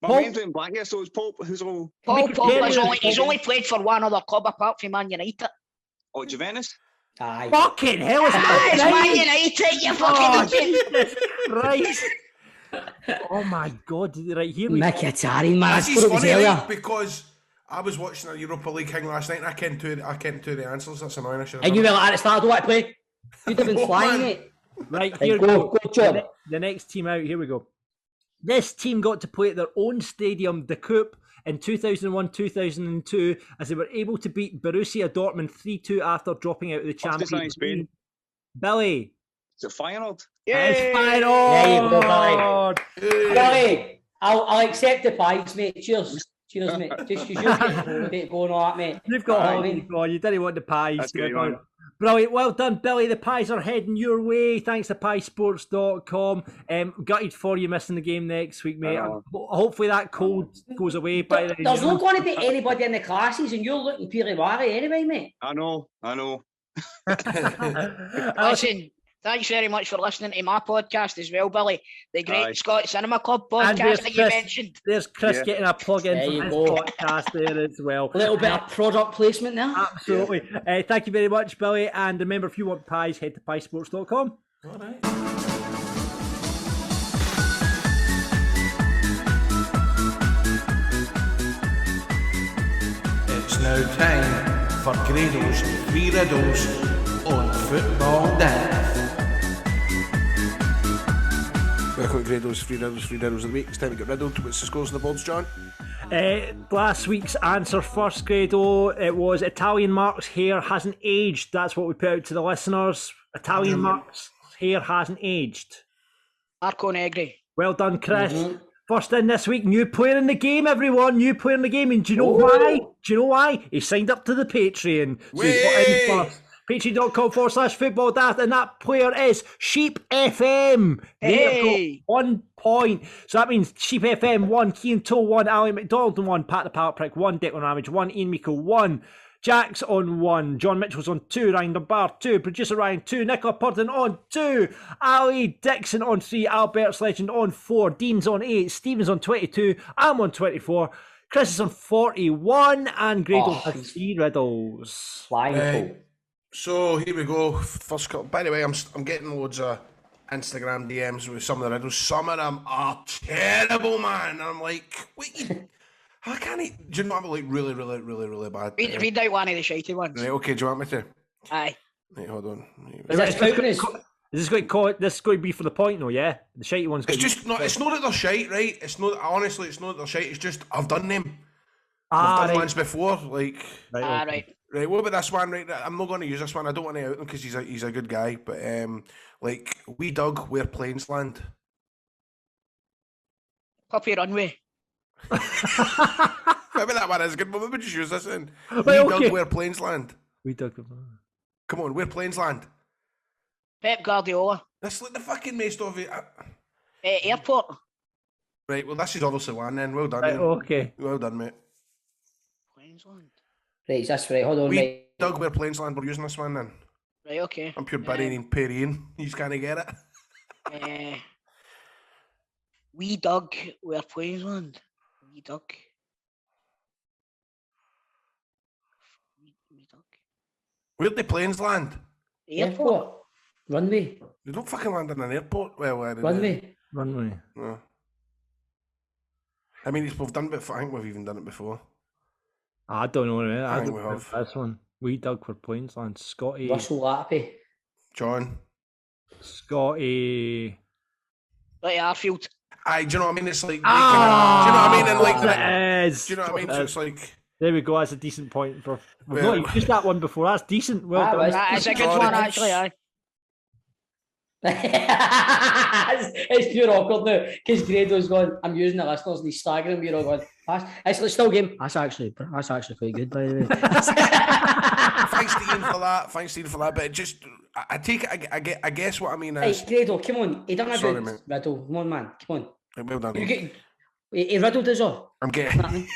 My Paul- man's in black here, so it's Pope. Who's all? Paul Pogba's Mkhitaryan- he's only played for one other club apart from Man United. Oh, Juventus. Aye. Fucking hell, it's It's Man Man United. United, you Oh, fucking idiot. Jesus Christ. Oh my God. Right, here we go. Mkhitaryan, man. This I is thought it was funny, earlier. like, because I was watching a Europa League thing last night and I can't do the answers. That's annoying. I should have And you done were like, at the start, I don't want to play. You'd have been Oh, flying, man. mate. Right, here we Go, John. The next team out, here we go. This team got to play at their own stadium, the Coupe, in 2001-2002, as they were able to beat Borussia Dortmund 3-2 after dropping out of the What's this in Champions Spain? League. Billy. Is it Feyenoord? It's Yay! Feyenoord. There you go, Hey. Billy, I'll accept the pies, mate. Cheers, mate. Just because you're getting going all that, mate. You've got Aye. holiday going. You didn't want the pies. That's great, man. Brilliant. Well done, Billy. The pies are heading your way. Thanks to piesports.com. Gutted for you missing the game next week, mate. Hopefully that cold goes away by then. There's not going to be anybody in the classes, and you're looking peely wary anyway, mate. I know. Listen, thanks very much for listening to my podcast as well, Billy. The Great Aye. Scott Cinema Club And there's podcast that you Chris. mentioned. There's Chris Yeah. getting a plug in There for you his go. podcast there as well. A little bit of product placement there. Absolutely. Thank you very much, Billy. And remember, if you want pies, head to piesports.com. All right. It's now time for Grado's 3 riddles on Football Daft. Welcome to Grado's 3 riddles of the week. It's time to get riddled. What's the scores on the boards, John? Last week's answer first, Grado. It was Italian Mark's hair hasn't aged. That's what we put out to the listeners. Italian Mark's hair hasn't aged. Marco Negri. Well done, Chris. First in this week, new player in the game, everyone. New player in the game. And do you know why? Do you know why? He signed up to the Patreon. So he's got in first. Patreon.com/football daft, and that player is Sheep FM. Hey! 1 point. So that means Sheep FM 1, Keane Toll 1, Ali McDonald 1, Pat the Pallet Prick 1, Declan Ramage 1, Ian Miko 1, Jax on 1, John Mitchell's on 2, Ryan Dunbar 2, Producer Ryan 2, Nicola Purden on 2, Ali Dixon on 3, Albert's Legend on 4, Dean's on 8, Stephen's on 22, I'm on 24, Chris is on 41, and Grado has 3 riddles. Flying cool. So here we go. First couple. By the way, I'm getting loads of Instagram DMs with some of the riddles. Some of them are terrible, man. And I'm like, wait, how can he? Do you know what? Like really bad. Read out one of the shitey ones. Right, okay. Do you want me to? Aye. Right, hold on. Is this counting as... Is this going to be for the point, though? Yeah, the shitey one's. It's just not. It's not that they're shite, right? It's not. Honestly, it's not that they're shite. It's just I've done them. I've done ones before, like. Right. Right, what about this one? Right, I'm not going to use this one. I don't want to out him because he's a good guy. But like, we dug where planes land. Puppy Runway. Maybe that one is good, but maybe just use this in. We Well, okay. dug where planes land. We dug. Come on, where planes land. Pep Guardiola. That's like the fucking most of it. Airport. Right, well, this is obviously one then. Well done. Right, Ian. okay. Well done, mate. Queensland. Right, that's right. Hold on, We mate. dug where planes land. We're using this one then. Right, okay. I'm pure burying and parrying. You just can't get it. We dug where Queensland. Wee duck. Wee duck. Where'd the planes land? Airport. Runway. They don't fucking land in an airport. Well, Runway. Runway. No. I mean, we've done it before. I think we've even done it before. I don't know. Right? I think don't we have. This one. We dug for planes land. Scotty. Russell Lappy. John. Scotty. Like Arfield. Aye, do you know what I mean? It's like, do you know Ah, what I mean? And like, it is. do you know what I mean? So it's like, There we go. That's a decent point. For we've Well- not used that one before. That's decent. Well Ah, done. well, That's a good Sorry. one, actually, aye. it's pure awkward now because Grado's going, I'm using the listeners and he's staggering. We're all going, it's like still game. That's actually quite good, by the way. thanks to Ian for that. Thanks to Ian for that. But it just, I take it, I guess what I mean is, Hey, Grado, come on. He done a Sorry, good mate. riddle. Come on, man. Come on. well done. You get, he riddled us all. I'm getting,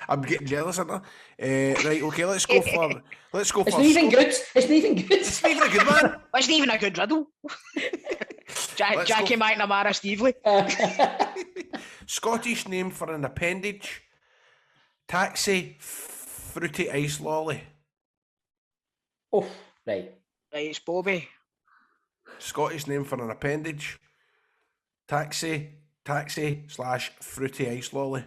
I'm getting jealous, aren't I? Right, okay, let's go for. It's not even good. It's not even good. It's not even a good one. Wasn't even a good riddle. Let's Jackie go. McNamara Stevely. Scottish name for an appendage. Taxi, fruity ice lolly. Oh, right. Right, it's Bobby. Scottish name for an appendage. Taxi / fruity ice lolly.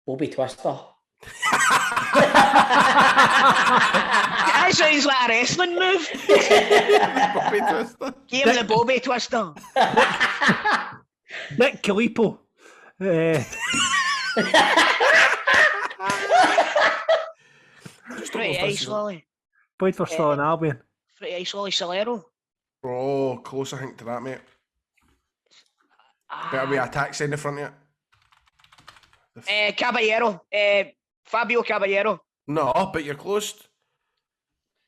Bobby Twister. That sounds like a wrestling move. Bobby Twister. Give him the Bobby Twister. Nick Calippo. Pretty ice lolly. Played for Stirling Albion. Pretty ice lolly Solero. Oh, close I think to that, mate. Better be a taxi in the front of it. Caballero. Fabio Caballero. No, but you're close.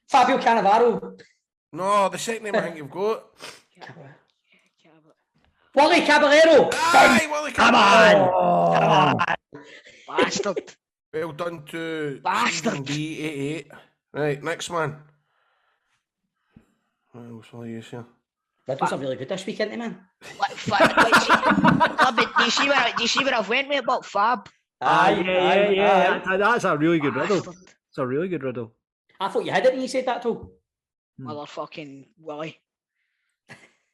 Fabio Cannavaro. No, the second name I think you've got. Wally Caballero. Aye, Willie Come Caballero. on. Come on. Bastard. Well done to Bastard. B88. Right, next one. What else will I use here? Riddles are really good this weekend, man. Do you see where I've went with about Fab? Yeah. That's a really good riddle. It's a really good riddle. I thought you had it when you said that too. Motherfucking Willie.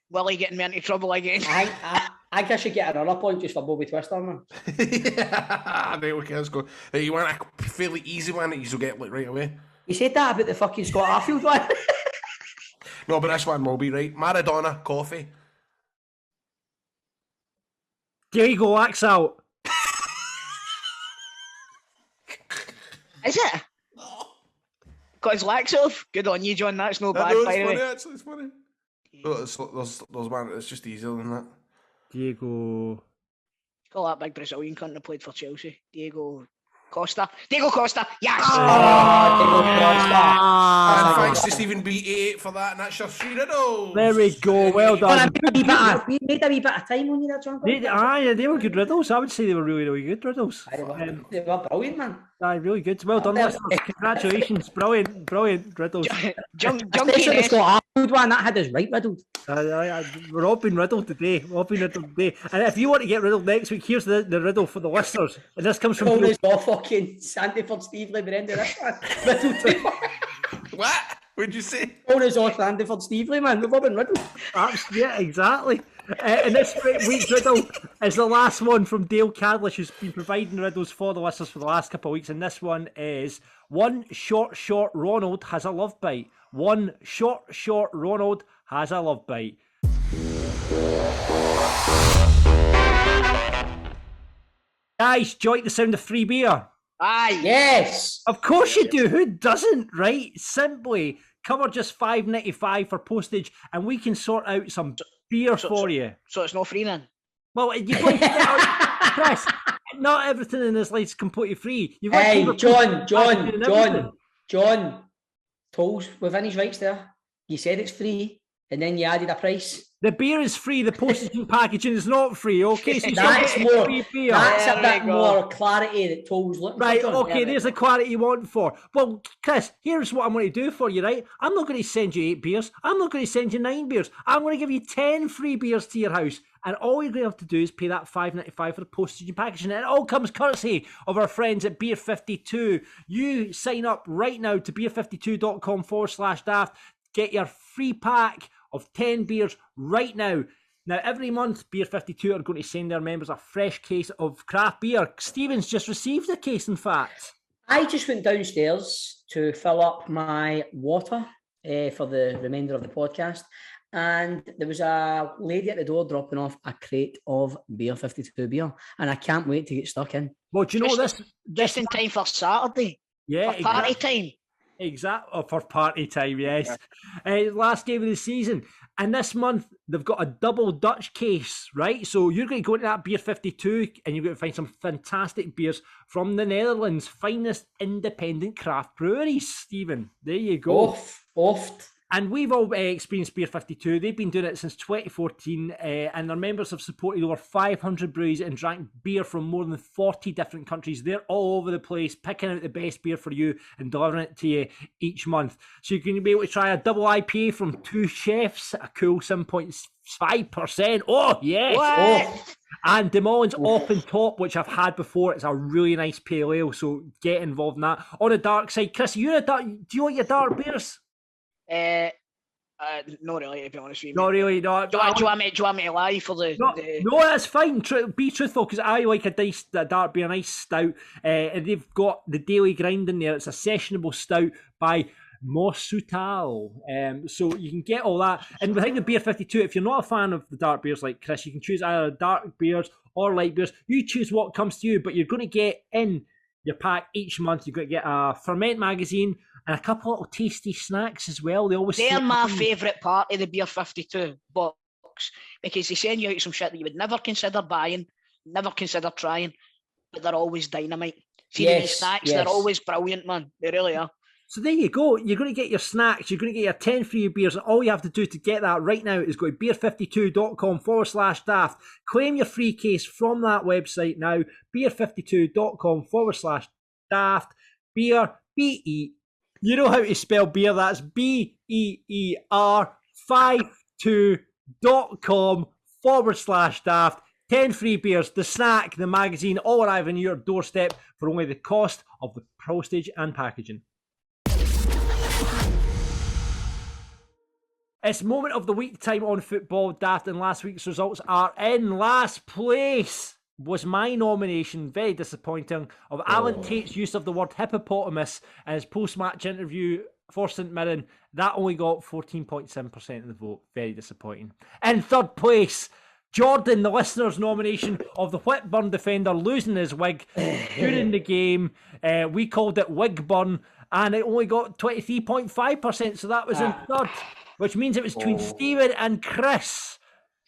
Willie getting me into trouble again. I think I should get another point just for Bobby Twister, man. Right, okay, let's go. Right, you want a fairly easy one that you'll get like right away? You said that about the fucking Scott Arfield one. No, but this one will be right. Maradona, coffee. Diego Axel. Is it? Because laxative? Good on you, John. That's no bad, by the way. Actually, it's funny. Oh, there's one. It's just easier than that. Diego. Call that big Brazilian cunt that played for Chelsea. Diego Costa. Yes! And thanks to Stephen B88 for that, and that's your 3 riddles. There we go. Well done. We made a wee bit of time on you there, John. They were good riddles. I would say they were really, really good riddles. They were brilliant, man. Really good. Well done, listeners. Congratulations. Brilliant riddles. Junkie Especially the Scott Arfield one, that had us right riddled. We're all been riddled today. And if you want to get riddled next week, here's the riddle for the listeners. And this comes from Call us all fucking Sandyford Steve by the end of this one. Riddled too. What? What'd you say? Call us all Sandyford Steve, man. We've all been riddled. Yeah, exactly. And this week's riddle is the last one from Dale Cadlish, who's been providing riddles for the listeners for the last couple of weeks. And this one is: one short Ronald has a love bite. One short Ronald has a love bite. Guys, do you like the sound of free beer? Aye. Yes. Of course you do. Who doesn't, right? Simply cover just $5.95 for postage, and we can sort out some beer for you. So it's not free then? Well, you've got to get out, Chris. Not everything in this life's completely free. You've got Hey, to John. Tolls within his rights there. You said it's free, and then you added a price. The beer is free. The postage and packaging is not free. Okay, so That's more. free beer. That's There a we bit go. more clarity that Tolls looking Right, for. John. okay, there's the clarity you want for. Well, Chris, here's what I'm going to do for you, right? I'm not going to send you 8 beers. I'm not going to send you 9 beers. I'm going to give you 10 free beers to your house. And all you're going to have to do is pay that $5.95 for the postage and packaging. And it all comes courtesy of our friends at Beer 52. You sign up right now to beer52.com/daft. Get your free pack of 10 beers right now. Now, every month, Beer 52 are going to send their members a fresh case of craft beer. Stephen's just received a case, in fact. I just went downstairs to fill up my water for the remainder of the podcast. And there was a lady at the door dropping off a crate of Beer 52 beer. And I can't wait to get stuck in. Well, do you know this? Just in time for Saturday. Yeah, for party time. Exactly, for party time, yes. Last game of the season. And this month, they've got a double Dutch case, right? So you're going to go into that Beer 52 and you're going to find some fantastic beers from the Netherlands' finest independent craft breweries, Stephen. There you go. Oft. And we've all experienced Beer 52. They've been doing it since 2014, and their members have supported over 500 breweries and drank beer from more than 40 different countries. They're all over the place, picking out the best beer for you and delivering it to you each month. So you're going to be able to try a double IPA from Two Chefs, a cool 7.5%. Oh, yes! Oh. And Demolins Open Top, which I've had before. It's a really nice pale ale, so get involved in that. On the dark side, Chris, do you like your dark beers? Not really, to be honest with you. Not really, no. Do you want me to lie for the... No, that's fine. Be truthful, because I like a dark beer, a nice stout. And they've got the Daily Grind in there. It's a sessionable stout by Morsutal. So you can get all that. And within the Beer 52, if you're not a fan of the dark beers like Chris, you can choose either dark beers or light beers. You choose what comes to you, but you're going to get in your pack each month. You're going to get a Ferment magazine, and a couple of little tasty snacks as well. They're my favourite part of the Beer 52 box, because they send you out some shit that you would never consider buying, never consider trying, but they're always dynamite. See, these snacks, they're always brilliant, man. They really are. So there you go. You're going to get your snacks. You're going to get your 10 free beers. And all you have to do to get that right now is go to beer52.com/daft. Claim your free case from that website now. beer52.com/daft. Beer, B-E. You know how to spell beer. That's BEER 52.com/daft. 10 free beers, the snack, the magazine, all arriving at your doorstep for only the cost of the postage and packaging. It's moment of the week time on Football Daft, and last week's results are in. Last place was my nomination, very disappointing, of Alan Tate's use of the word hippopotamus in his post-match interview for St Mirren. That only got 14.7% of the vote. Very disappointing. In third place, Jordan, the listener's nomination of the Whitburn defender losing his wig during the game. We called it wig burn, and it only got 23.5%, so that was in third, which means it was between Stephen and Chris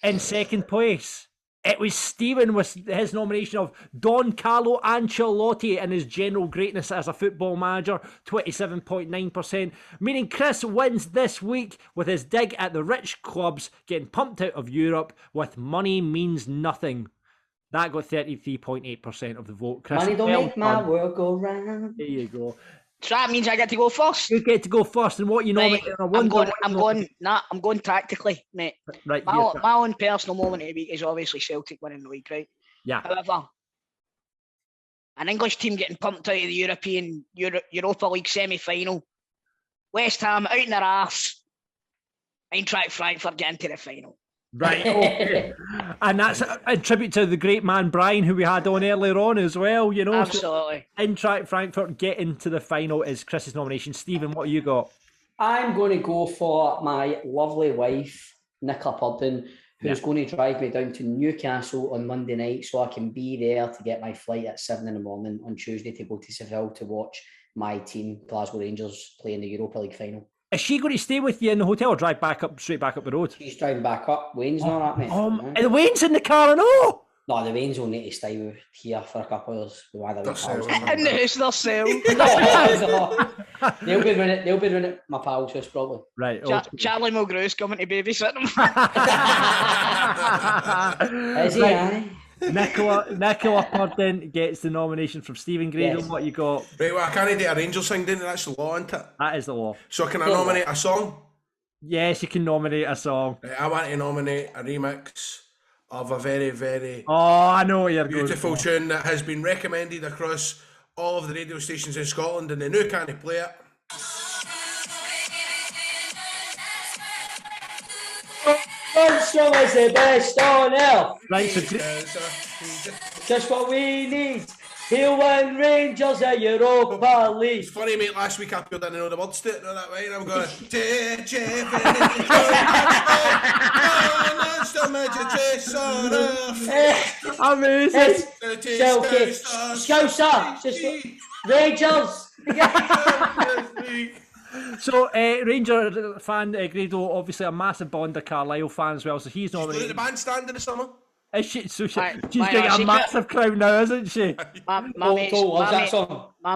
in second place. It was Stephen with his nomination of Don Carlo Ancelotti and his general greatness as a football manager, 27.9%, meaning Chris wins this week with his dig at the rich clubs getting pumped out of Europe with money means nothing. That got 33.8% of the vote. Chris, money don't make my world go round. There you go. So that means I get to go first. You get to go first, and what you nominate? I'm going tactically, mate. Right. My own personal moment of the week is obviously Celtic winning the league, right? Yeah. However, an English team getting pumped out of the Europa League semi-final, West Ham out in their arse, Eintracht Frankfurt getting to the final. Right, okay. And that's a tribute to the great man Brian, who we had on earlier on as well, you know. Absolutely. So Eintracht Frankfurt getting to the final is Chris's nomination. Stephen, what have you got? I'm going to go for my lovely wife, Nicola Purden, who's going to drive me down to Newcastle on Monday night so I can be there to get my flight at 7 in the morning on Tuesday to go to Seville to watch my team, Glasgow Rangers, play in the Europa League final. Is she going to stay with you in the hotel or drive straight back up the road? She's driving back up. Wayne's not at me. The Wayne's in the car, I know. No, the Wayne's will need to stay here for a couple of years. In the house themselves. They'll be running it. My pal's house probably. Right. Charlie Mulgrew's coming to babysit them. Is he? Aye? Nicola Purden gets the nomination from Stephen Grado. Yes. What you got? Right, well, I can't do a Rangers thing, didn't that's the law, isn't it? That is the law. So can I nominate a song? Yes, you can nominate a song. Right, I want to nominate a remix of a very, very Oh, I know what you're going beautiful for. tune that has been recommended across all of the radio stations in Scotland, and they now can't play it. Armstrong is the best on earth. Right, so Just what we need. He'll win Rangers a Europa League. It's funny, mate, last week I didn't know the words to it, know that way, and I'm going, amazing. Celtic, Scouser, just Rangers. So, Ranger fan Grado, obviously a massive Bond of Carlisle fan as well, so he's Look at nominated. the bandstand in the summer. Is she? So she's Why getting not? a massive crown now, isn't she? My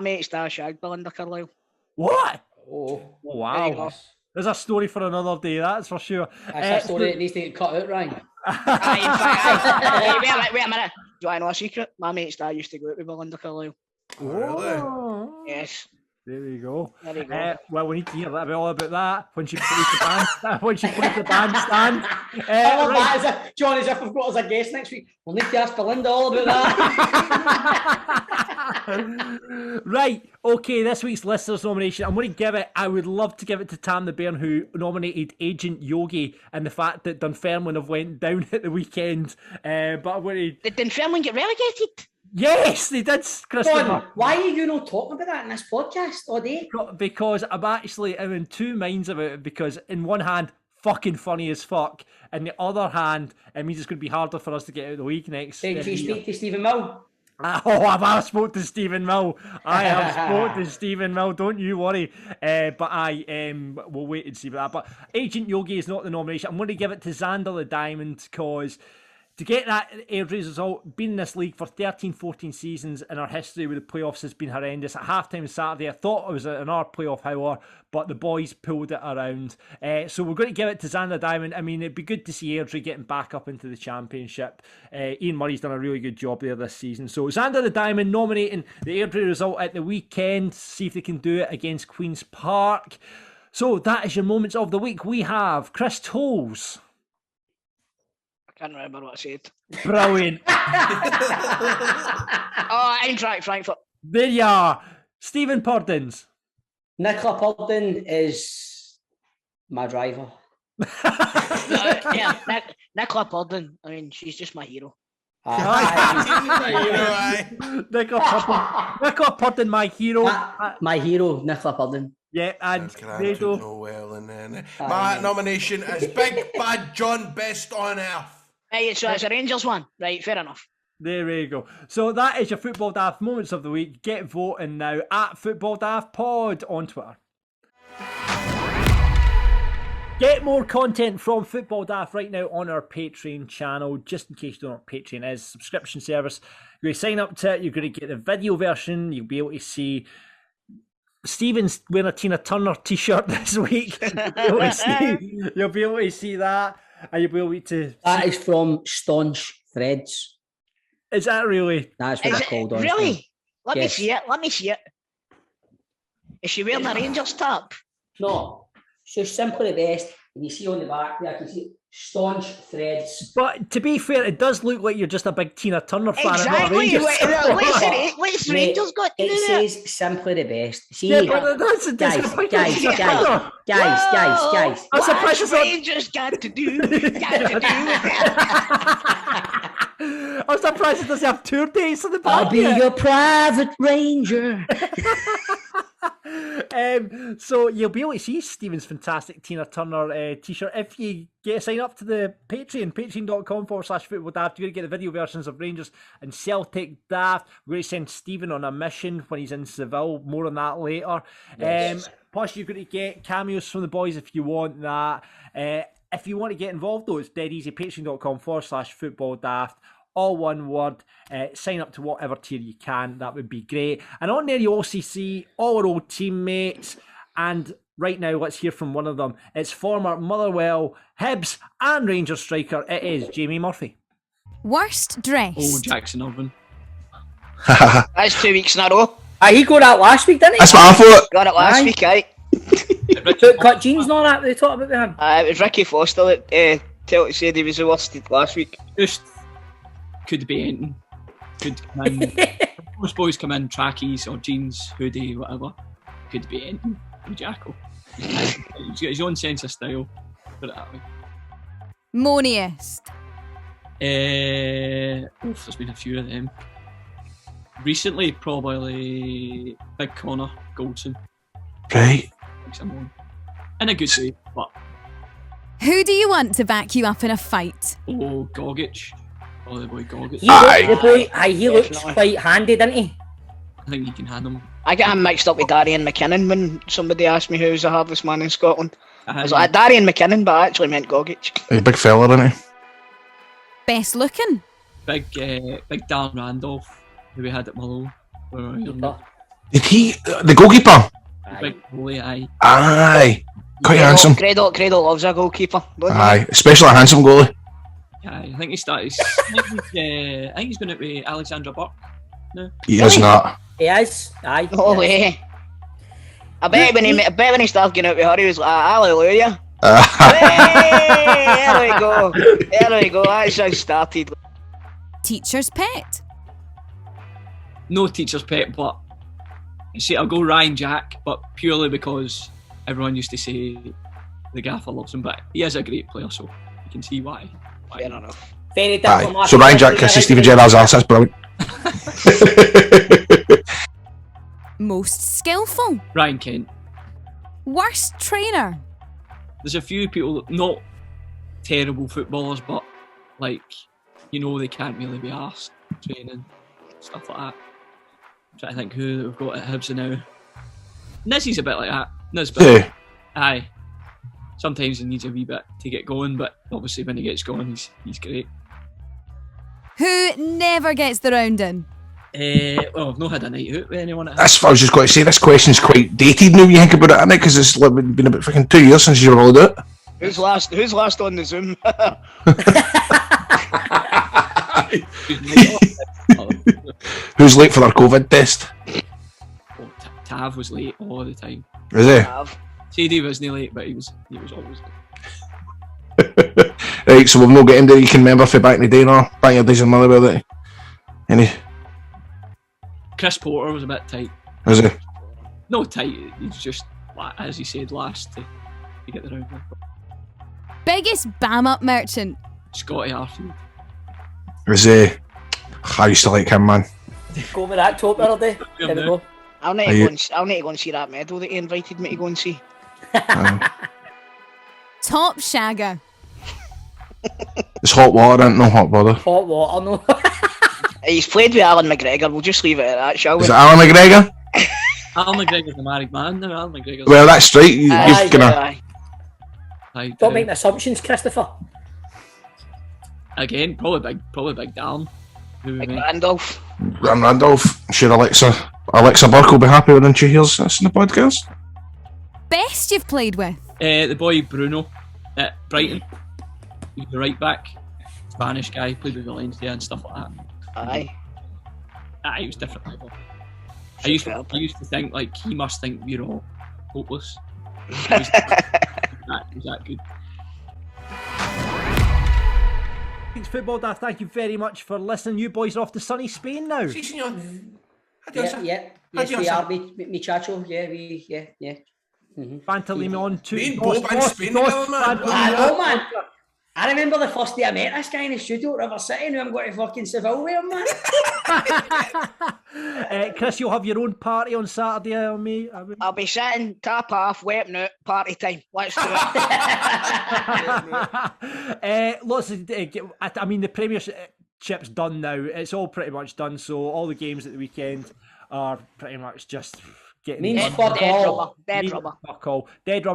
mate's da shag Belinda Carlisle. What? Oh, Wow. go. There's a story for another day, that's for sure. that's a story that needs to get cut out, Ryan. Wait a minute. Do I know a secret? My mate's dad used to go out with Belinda Carlisle. Oh. Yes. There we go. There you go. Well, we need to hear that all about that when she plays the band. When she plays the bandstand. I love Right. that as John, as if we've got as a guest next week. We'll need to ask Belinda all about that. Right, okay, this week's listeners nomination, I'm going to give it, I would love to give it to Tam the Bairn, who nominated Agent Yogi, and the fact that Dunfermline have went down at the weekend, but I'm going to... Did Dunfermline get relegated? Yes, they did, Christopher. John, why are you not talking about that in this podcast all day? Because I'm in two minds about it, because in one hand, fucking funny as fuck, and the other hand, it means it's going to be harder for us to get out of the league next Did you year. speak to Stephen Mill? Oh, I spoke to Stephen Mill. I have spoke to Stephen Mill. Don't you worry. But we'll wait and see about that. But Agent Yogi is not the nomination. I'm going to give it to Xander the Diamond, because to get that Airdrie result, been in this league for 13-14 seasons, and our history with the playoffs has been horrendous. At halftime Saturday, I thought it was an our playoff hour, but the boys pulled it around. So we're going to give it to Xander Diamond. I mean, it'd be good to see Airdrie getting back up into the championship. Ian Murray's done a really good job there this season. So Xander the Diamond nominating the Airdrie result at the weekend. See if they can do it against Queen's Park. So that is your moments of the week. We have Chris Tolles. Can't remember what I said. Brilliant. Eintracht Frankfurt. There you are. Stephen Purdens. Nicola Purden is my driver. Nicola Purden. I mean, she's just my hero. Nicola Purden, my hero. My hero, Nicola Purden. Yeah, and Grado. My nomination is Big Bad John, best on earth. Hey, so it's a Rangers one. Right, fair enough. There we go. So that is your Football Daft Moments of the Week. Get voting now at Football Daft Pod on Twitter. Get more content from Football Daft right now on our Patreon channel. Just in case you don't know what Patreon is, subscription service. You're going to sign up to it. You're going to get the video version. You'll be able to see Stephen's wearing a Tina Turner t-shirt this week. You'll be able to see that. And you'll be able to... That is from Staunch Threads. Is that really? That's what it's called. Really? Let me Yes. see it. Let me see it. Is she wearing a Rangers top? No, it's just simply the best. And you see on the back there, I can see Staunch Threads. But to be fair, it does look like you're just a big Tina Turner fan. Exactly. And not a Rangers. What's Rangers got to do It there? says simply the best. See, Yeah, but that's a guys. I'm surprised What's it's not... Rangers got to do? Got to do with it. I'm surprised it doesn't have tour dates on the back. I'll be your private ranger. So you'll be able to see Stephen's fantastic Tina Turner t-shirt if you get a sign up to the Patreon, patreon.com/football daft. You're going to get the video versions of Rangers and Celtic Daft. We're going to send Stephen on a mission when he's in Seville. More on that later. Yes. Plus you're going to get cameos from the boys if you want that. If you want to get involved though, it's dead easy. Patreon.com/football daft. All one word. Sign up to whatever tier you can. That would be great. And on there you also see all our old teammates. And right now, let's hear from one of them. It's former Motherwell, Hibs and Rangers striker. It is Jamie Murphy. Worst dressed. Oh, Jackson Irvine. That's 2 weeks in a row. He got that last week, didn't he? That's what I thought. Got it last week, aye. Took cut jeans and all that they talked about with him. It was Ricky Foster that Celtic said he was worsted last week. Just could be anything. Could come in. Most boys come in trackies or jeans, hoodie, whatever. Could be anything. Jackal. He's got his own sense of style. Put it that way. Moniest. There's been a few of them. Recently, probably Big Connor Goldson. Right. In a good way, but. Who do you want to back you up in a fight? Oh, Gogic. Oh, the boy Gogic. He looks quite handy, doesn't he? I think he can handle him. I get him mixed up with Darian McKinnon when somebody asked me who's the hardest man in Scotland. I was like, Darian McKinnon, but I actually meant Gogic. He's a big fella, isn't he? Best looking? Big Dan Randolph, who we had at Malone. Did he, the goalkeeper? Big goalie, aye. Aye. Quite handsome. Grado loves a goalkeeper, don't he? Aye, especially a handsome goalie. Yeah, I think he started. I think he's going out with Alexandra Burke. No, he is not. He is. Aye. No way. I bet when he started getting out with her, he was like, hallelujah. Hey, there we go. There we go. That's how it started. Teacher's pet? No teacher's pet, but see, I'll go Ryan Jack, but purely because everyone used to say the gaffer loves him, but he is a great player, so you can see why. Fair enough. Very diplomatic. So Ryan Jack kisses Stephen Gerrard's ass, that's brilliant. Most skillful? Ryan Kent. Worst trainer? There's a few people, not terrible footballers, but like, you know, they can't really be arsed training, stuff like that. I'm trying to think who we've got at Hibs now. Nizzy's a bit like that. Yeah. Aye. Sometimes he needs a wee bit to get going, but obviously when he gets going, he's great. Who never gets the round in? Well, I've not had a night out with anyone. That's what I was just going to say. This question's quite dated now. You think about it, isn't it? Because it's been about fucking 2 years since you rolled it. Who's last on the Zoom? Who's late for their COVID test? Oh, Tav was late all the time. Is he? CD wasn't late, but he was always late. Right, so we've not got him that you can remember from back in the day, no? Back in your days in Motherwell, that any? Chris Porter was a bit tight. Is he? No tight, he's just, as he said, last to get the round. Biggest bam up merchant? Scotty Arfield. Is he? I used to like him, man. Go with that top the other day. There we go. I'll need to go and see that medal that he invited me to go and see. Top shagger? It's hot water, ain't no hot water. Hot water, no. He's played with Alan McGregor, we'll just leave it at that, shall we? Is it Alan McGregor? Alan McGregor's a married man, no, Alan McGregor's... Well, that's right, you've gonna... Don't make assumptions, Christopher. Again, probably big Dan. Big Randolph. Randolph. I'm sure Alexa Burke will be happy when she hears this in the podcast. Best you've played with? The boy Bruno at Brighton. He was the right back. Spanish guy, played with Valencia and stuff like that. Aye. He was different level. I used to think like he must think we're all hopeless. He was that good. Thanks, Football Daft. Thank you very much for listening. You boys are off to sunny Spain now. Sí, señor. Yeah. Yes, we are, muchacho. Yeah, yeah. Pantomime on to... man. I remember the first day I met this guy in the studio at River City, and I'm going to fucking Seville with him, man. Chris, you'll have your own party on Saturday, mate. I'll be sitting, tap off, waiting out, party time. Let's do it. Lots of... I mean, the Premiership's done now. It's all pretty much done, so all the games at the weekend are pretty much just... Dead rubbers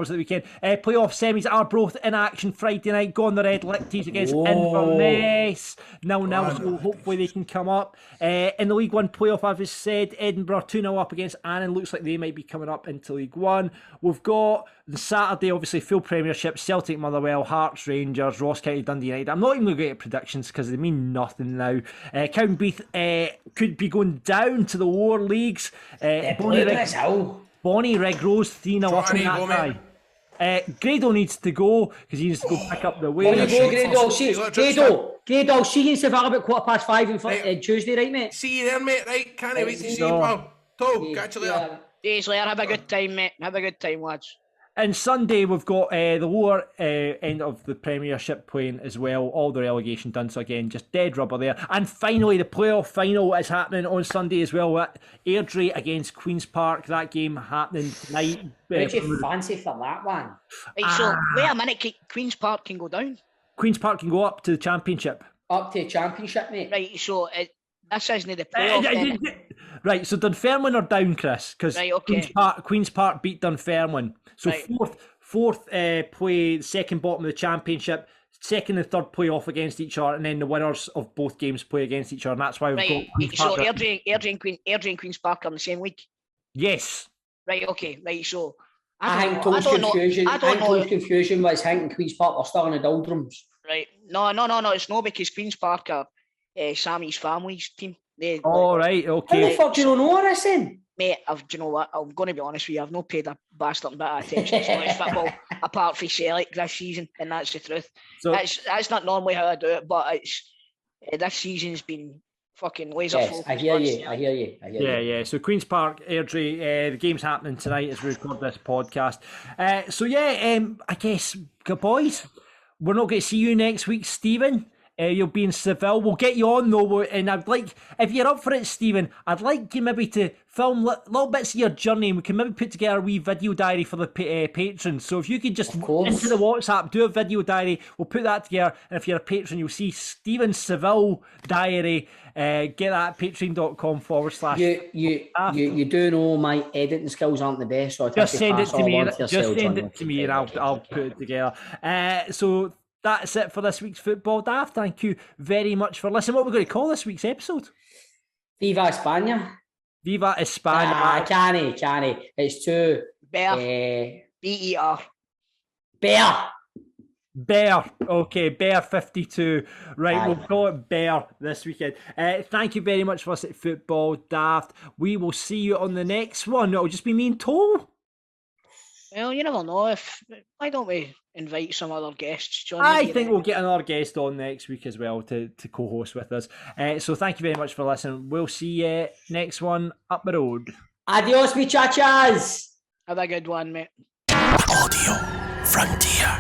at the weekend. Playoff semis are both in action Friday night. Go on the Red Licties against Inverness. 0-0, so hopefully they can come up. In the League One playoff, I've just said, Edinburgh 2-0 up against Annan. Looks like they might be coming up into League One. We've got the Saturday, obviously, full Premiership. Celtic, Motherwell, Hearts, Rangers, Ross County, Dundee United. I'm not even going to get predictions because they mean nothing now. Cowdenbeath could be going down to the lower leagues. Bonnie Rig Rose 3-0 up in that guy. Grado needs to go because he needs to go pick up the There you weight. go, Grado. I'll see Grado, I'll see you in Seville about 5:15 on Tuesday, right, mate? See you there, mate. Right, can't wait to see you, So- pal. Toe, catch you later. Days later, have a good time, mate. Have a good time, lads. And Sunday we've got the lower end of the Premiership playing as well. All the relegation done. So again, just dead rubber there. And finally, the playoff final is happening on Sunday as well. Airdrie against Queen's Park. That game happening tonight. What do you fancy for that one? Right, so wait a minute. Queen's Park can go down. Queen's Park can go up to the Championship. Up to the Championship, mate. Right, so this isn't the playoff. then. Right, so Dunfermline are down, Chris, because Right, okay. Queen's Park beat Dunfermline. So Right. fourth play second bottom of the Championship. Second and third play off against each other, and then the winners of both games play against each other. And that's why we've Right, got Queen's so Park. Airdrie and Queen's Park are in the same league. Yes. Right, okay, right. So I think don't know. confusion. I don't know. Confusion was Hank and Queen's Park are still in the doldrums. Right, no. It's no because Queen's Park are Sammy's family's team. All right, How okay. the fuck do you know this then? Mate, do you know what? I'm going to be honest with you. I've not paid a bastard bit of attention to Scottish football apart from Celtic this season, and that's the truth. So That's not normally how I do it, but it's this season's been fucking laser Yes, focused. I hear you. yeah. So Queen's Park, Airdrie, the game's happening tonight as we record this podcast. I guess, boys, we're not going to see you next week, Stephen. You'll be in Seville. We'll get you on though, and I'd like, if you're up for it, Stephen, I'd like you maybe to film little bits of your journey, and we can maybe put together a wee video diary for the patrons. So if you could just into the WhatsApp do a video diary, we'll put that together, and if you're a patron, you'll see Stephen's Seville diary. Get that at patreon.com/. You do know my editing skills aren't the best, so Just send it to me, and I'll put it together. So that's it for this week's Football Daft. Thank you very much for listening. What are we going to call this week's episode? Viva España. Viva España. Canny. It's too... Bear. B-E-R. Bear. Okay, Bear 52. Right, Aye. we'll call it Bear this weekend. Thank you very much for listening to Football Daft. We will see you on the next one. It'll just be me and Toe. Well, you never know. Why don't we invite some other guests? John, I think we'll get another guest on next week as well to co-host with us. So thank you very much for listening. We'll see you next one up the road. Adios, muchachas. Have a good one, mate. Audio Frontier.